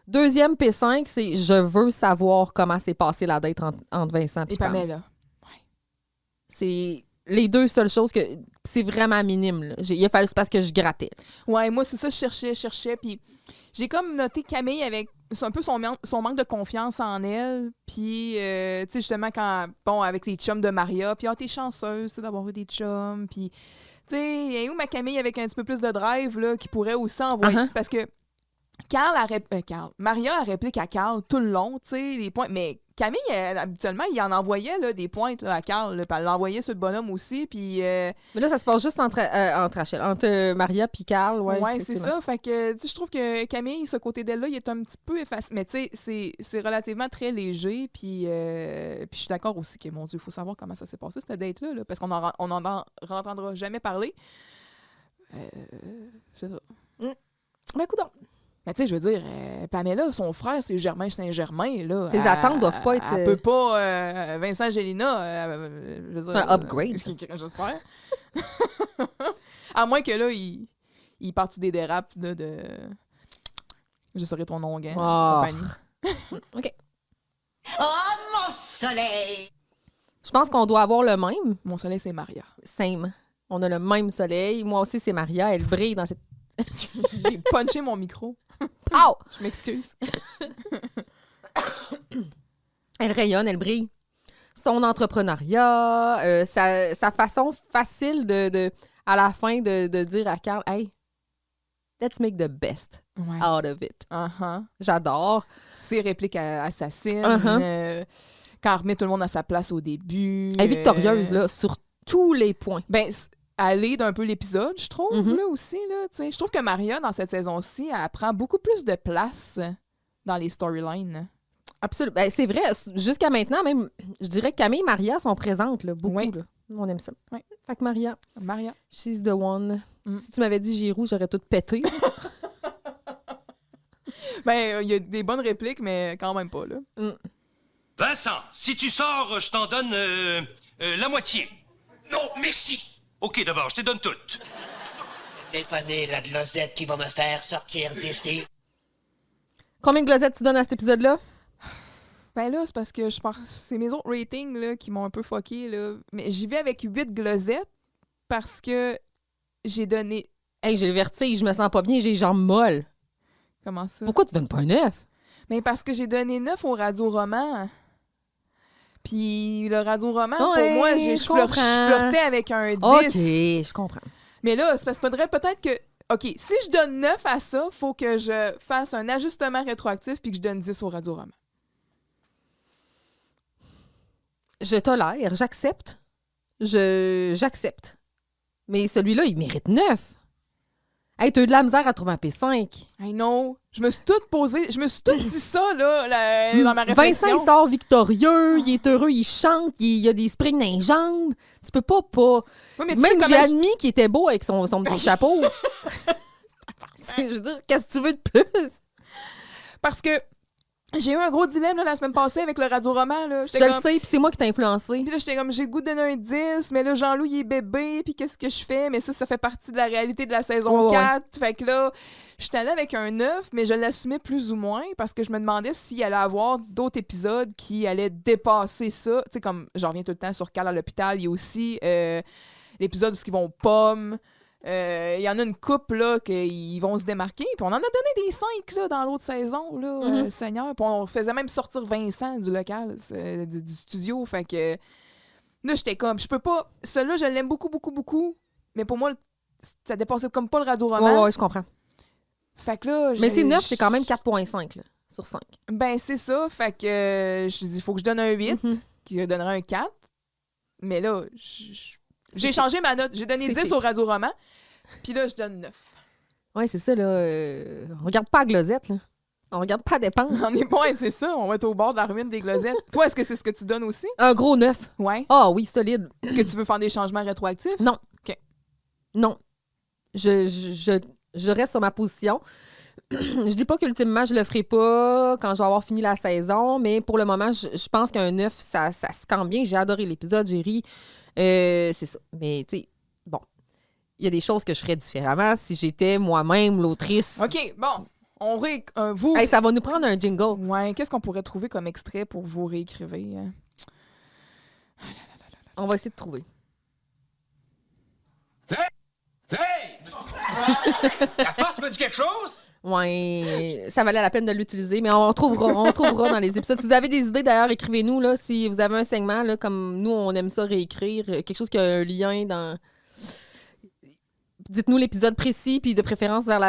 Deuxième P5, c'est je veux savoir comment s'est passée la date entre Vincent
Et
et Pam.
Pamela.
C'est les 2 seules choses que... C'est vraiment minime. Là. Il a fallu, c'est parce que je grattais.
Ouais, moi, c'est ça, je cherchais. Puis j'ai comme noté Camille avec un peu son manque de confiance en elle. Puis, tu sais, justement, avec les chums de Maria. Puis, t'es chanceuse d'avoir eu des chums. Puis, tu sais, où ma Camille avec un petit peu plus de drive, là, qui pourrait aussi envoyer.
Uh-huh.
Parce que Maria a répliqué à Carl tout le long, tu sais, les points. Mais Camille, habituellement, il en envoyait là, des pointes là, à Carl. Là, puis elle l'envoyait sur le bonhomme aussi. Puis.
Mais là, ça se passe juste entre Maria puis Carl.
Ouais, c'est ça. Fait que, tu sais, je trouve que Camille, ce côté d'elle-là, il est un petit peu effacé. Mais tu sais, c'est relativement très léger. Puis je suis d'accord aussi que, mon Dieu, il faut savoir comment ça s'est passé, cette date-là. Là, parce qu'on n'en entendra jamais parler. C'est ça.
Ben, écoute donc.
Mais tu sais, je veux dire, Pamela, son frère, c'est Germain Saint-Germain. Là.
Ses attentes doivent pas être...
Elle peut pas... Vincent Gélina, je veux dire...
C'est un upgrade.
J'espère. À moins que là, il parte des dérapes là, de... Je saurai ton nom, gang. Compagnie.
OK.
Oh, mon soleil!
Je pense qu'on doit avoir le même.
Mon soleil, c'est Maria.
Same. On a le même soleil. Moi aussi, c'est Maria. Elle brille dans cette...
J'ai punché mon micro.
Pow!
Je m'excuse.
Elle rayonne, elle brille. Son entrepreneuriat, sa façon facile à la fin de dire à Carl, « Hey, let's make the best
Ouais.
out of it.
Uh-huh. »
J'adore.
Ses répliques assassines.
Uh-huh.
Quand elle remet tout le monde à sa place au début.
Elle est victorieuse, là, sur tous les points.
Ben, elle aide un peu l'épisode, je trouve,
Mm-hmm.
là, aussi. Là, je trouve que Maria, dans cette saison-ci, elle prend beaucoup plus de place dans les storylines.
Absolument. Ben, c'est vrai. Jusqu'à maintenant, même, je dirais que Camille et Maria sont présentes, là, beaucoup.
Oui.
Là. On aime ça.
Oui.
Fait que Maria,
Maria.
she's the one.
Mm.
Si tu m'avais dit Giroud, j'aurais tout pété.
Ben, il y a des bonnes répliques, mais quand même pas, là.
Vincent, si tu sors, je t'en donne la moitié.
Non, merci!
OK, d'abord, je te donne toute.
Dépanner la glosette qui va me faire sortir d'ici.
Combien de glosettes tu donnes à cet épisode-là?
Ben là, c'est parce que je pense c'est mes autres ratings là, qui m'ont un peu fucké, là. Mais j'y vais avec 8 glosettes parce que j'ai donné...
Hey, j'ai le vertige, je me sens pas bien, j'ai les jambes molles.
Comment ça?
Pourquoi tu donnes pas un 9?
Mais parce que j'ai donné 9 au radio-roman. Puis le radio-roman,
Ouais,
pour moi,
je
je
comprends.
flirtais avec un 10.
OK, je comprends.
Mais là, c'est parce qu'il faudrait peut-être que... OK, si je donne 9 à ça, il faut que je fasse un ajustement rétroactif puis que je donne 10 au radio-roman.
Je tolère, j'accepte. J'accepte. Mais celui-là, il mérite 9. Hey, t'as eu de la misère à trouver un P5.
I know. Je me suis toute dit ça, là, dans ma réflexion.
Vincent, il sort victorieux, il est heureux, il chante, il a des springs dans les jambes. Tu peux pas.
Oui, mais tu sais
Même
comment
j'ai admis qu'il était beau avec son petit chapeau. Je veux dire, qu'est-ce que tu veux de plus?
Parce que J'ai eu un gros dilemme là, la semaine passée avec le radio-roman. Là.
Je le sais, puis c'est moi qui t'ai influencé.
Puis là, j'étais comme, j'ai le goût de donner un 10, mais là, Jean-Loup, il est bébé, puis qu'est-ce que je fais? Mais ça fait partie de la réalité de la saison 4. Fait que là, j'étais allée avec un 9, mais je l'assumais plus ou moins parce que je me demandais s'il allait avoir d'autres épisodes qui allaient dépasser ça. Tu sais, comme, j'en reviens tout le temps sur Carl à l'hôpital. Il y a aussi l'épisode où ils vont aux pommes. Il y en a une couple là qui vont se démarquer. Puis on en a donné des 5 là, dans l'autre saison, là, Seigneur. Puis on faisait même sortir Vincent du local, du studio. Fait que là, j'étais comme, je peux pas. Celui-là, je l'aime beaucoup, beaucoup, beaucoup. Mais pour moi, ça dépassait comme pas le radio-roman.
Ouais, je comprends.
Fait que là,
mais c'est 9, c'est quand même 4,5 là, sur 5.
Ben, c'est ça. Fait que je dis, il faut que je donne un 8, qui donnerait un 4. Mais là, j'ai changé ma note. J'ai donné 10 au radio-roman. Puis là, je donne 9.
Ouais, c'est ça, là. On regarde pas à glosette, là. On regarde pas à dépenses.
On est bon, c'est ça. On va être au bord de la ruine des glosettes. Toi, est-ce que c'est ce que tu donnes aussi?
Un gros 9.
Ouais.
Ah oui, solide.
Est-ce que tu veux faire des changements rétroactifs?
Non.
OK.
Non. Je reste sur ma position. Je dis pas qu'ultimement, je le ferai pas quand je vais avoir fini la saison, mais pour le moment, je pense qu'un 9, ça se campe bien. J'ai adoré l'épisode, j'ai ri. C'est ça. Mais, tu sais, bon, il y a des choses que je ferais différemment si j'étais moi-même l'autrice.
OK, bon. Vous...
Hey, ça va nous prendre un jingle.
Ouais, qu'est-ce qu'on pourrait trouver comme extrait pour vous réécriver? Hein?
On va essayer de trouver.
Hey! La force me dit quelque chose?
Ouais, ça valait la peine de l'utiliser, mais on trouvera dans les épisodes. Si vous avez des idées, d'ailleurs, écrivez-nous, là, si vous avez un segment, là, comme nous, on aime ça réécrire, quelque chose qui a un lien dans... Dites-nous l'épisode précis, puis de préférence vers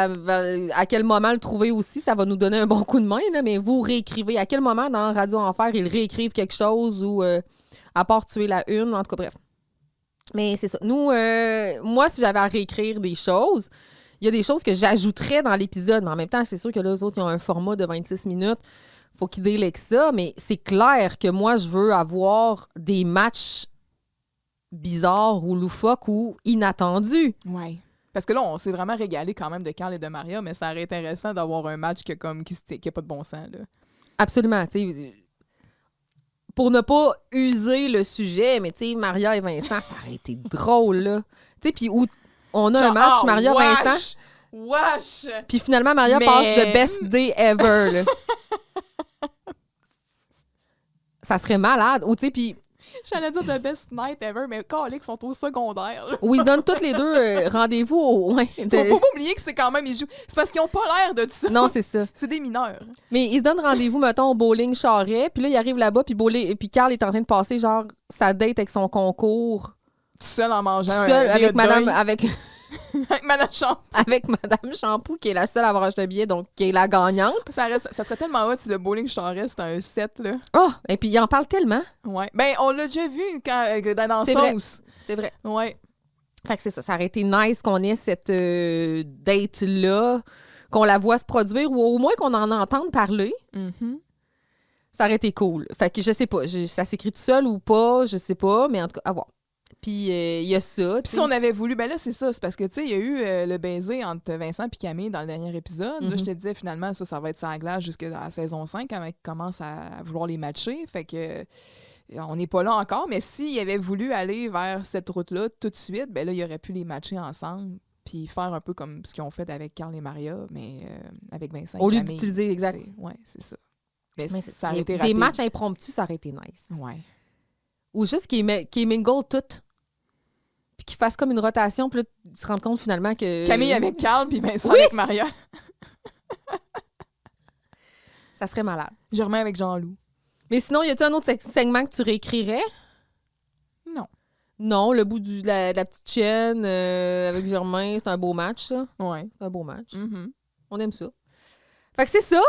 à quel moment le trouver aussi, ça va nous donner un bon coup de main, là, mais vous réécrivez. À quel moment dans Radio Enfer, ils réécrivent quelque chose ou à part tuer la une, en tout cas, bref. Mais c'est ça. Nous, moi, si j'avais à réécrire des choses, il y a des choses que j'ajouterais dans l'épisode, mais en même temps, c'est sûr que là, eux autres, ils ont un format de 26 minutes. Faut qu'ils délèguent ça, mais c'est clair que moi, je veux avoir des matchs bizarres ou loufoques ou inattendus.
Ouais. Parce que là, on s'est vraiment régalé quand même de Carl et de Maria, mais ça aurait été intéressant d'avoir un match qui a pas de bon sens. Là.
Absolument. T'sais, pour ne pas user le sujet, mais tu sais, Maria et Vincent, ça aurait été drôle, là. Tu sais, puis où on a un match, Maria-Vincent.
Wesh!
Puis finalement, Maria passe the best day ever, là. Ça serait malade. Ou tu sais, puis...
J'allais dire the best night ever, mais caliques sont au secondaire. Là.
Où ils se donnent tous les deux rendez-vous au... Ouais,
Faut pas oublier que c'est quand même... C'est parce qu'ils ont pas l'air de ça.
Non, c'est ça.
C'est des mineurs.
Mais ils se donnent rendez-vous, mettons, au bowling Charret. Puis là, ils arrivent là-bas, puis Carl est en train de passer, genre, sa date avec son concours.
Tout seul en mangeant
seul,
un
avec Madame... Avec...
avec Madame Shampoo.
Avec Madame Shampoo, qui est la seule à avoir acheté un billet, donc qui est la gagnante.
Ça serait tellement hot si le bowling Charest c'était un 7, là.
Oh! Et puis, il en parle tellement.
Ouais. Ben, on l'a déjà vu dans
C'est
Sauce.
C'est vrai.
Ouais.
Fait que c'est ça. Ça aurait été nice qu'on ait cette date-là, qu'on la voit se produire, ou au moins qu'on en entende parler.
Mm-hmm.
Ça aurait été cool. Fait que je sais pas. Ça s'écrit tout seul ou pas, je sais pas, mais en tout cas, à voir. Puis il y a ça.
Puis si on avait voulu, ben là, c'est ça. C'est parce que, tu sais, il y a eu le baiser entre Vincent et Camille dans le dernier épisode. Là, je te disais, finalement, ça va être sa glace jusqu'à la saison 5 quand ils commencent à vouloir les matcher. Fait que on n'est pas là encore. Mais s'il avait voulu aller vers cette route-là tout de suite, ben là, il aurait pu les matcher ensemble puis faire un peu comme ce qu'ils ont fait avec Carl et Maria, mais avec Vincent et Camille.
Au lieu d'utiliser, exact.
Ouais, c'est ça. Mais
ça
aurait été raté.
Des matchs impromptus, ça aurait été nice.
Ouais.
Ou juste qu'ils mingle toutes. Puis qu'ils fassent comme une rotation, puis là, ils se rendent compte finalement que...
Camille avec Carl, puis Vincent avec Maria.
Ça serait malade.
Germain avec Jean-Loup.
Mais sinon, y a-t-il un autre segment que tu réécrirais?
Non.
Non, le bout de la petite chienne avec Germain, c'est un beau match, ça.
Ouais.
C'est un beau match.
Mm-hmm.
On aime ça. Fait que c'est ça.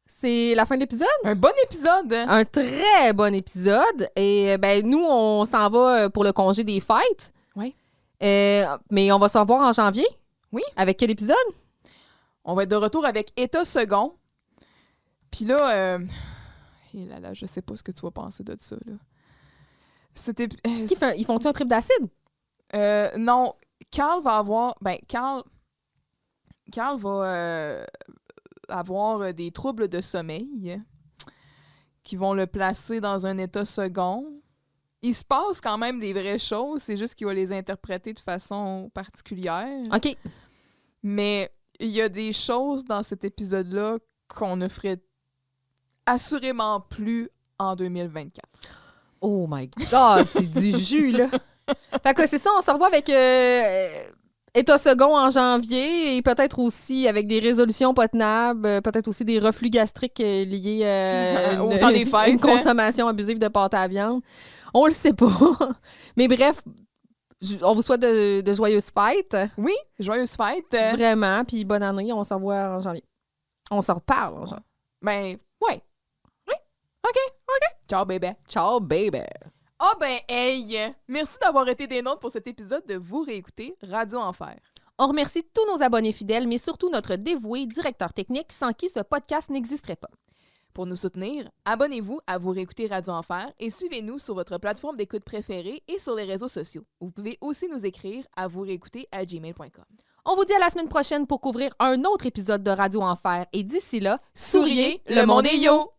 C'est la fin de l'épisode.
Un bon épisode!
Un très bon épisode. Et ben nous, on s'en va pour le congé des fêtes.
Oui.
Mais on va se revoir en janvier.
Oui.
Avec quel épisode?
On va être de retour avec État second. Puis là, je sais pas ce que tu vas penser de ça, là. C'était...
Ils font-tu un trip d'acide?
Non. Carl va avoir... Ben, Carl va avoir des troubles de sommeil. qui vont le placer dans un état second. Il se passe quand même des vraies choses, c'est juste qu'il va les interpréter de façon particulière.
OK.
Mais il y a des choses dans cet épisode-là qu'on ne ferait assurément plus en 2024.
Oh my God, c'est du jus, là. Fait que c'est ça, on se revoit avec état second en janvier et peut-être aussi avec des résolutions pas tenables, peut-être aussi des reflux gastriques liés à
Au temps des fêtes,
une consommation abusive de pâte à viande. On le sait pas. Mais bref, on vous souhaite de joyeuses fêtes.
Oui, joyeuses fêtes.
Vraiment, puis bonne année. On se revoit en janvier. On se reparle en janvier.
Ben, ouais. Oui. OK. Ciao, bébé.
Ciao, baby.
Ah ben, hey! Merci d'avoir été des nôtres pour cet épisode de Vous réécouter Radio Enfer.
On remercie tous nos abonnés fidèles, mais surtout notre dévoué directeur technique sans qui ce podcast n'existerait pas.
Pour nous soutenir, abonnez-vous à Vous réécouter Radio Enfer et suivez-nous sur votre plateforme d'écoute préférée et sur les réseaux sociaux. Vous pouvez aussi nous écrire à vousréécouter@gmail.com.
On vous dit à la semaine prochaine pour couvrir un autre épisode de Radio Enfer. Et d'ici là,
Souriez, le monde est yo!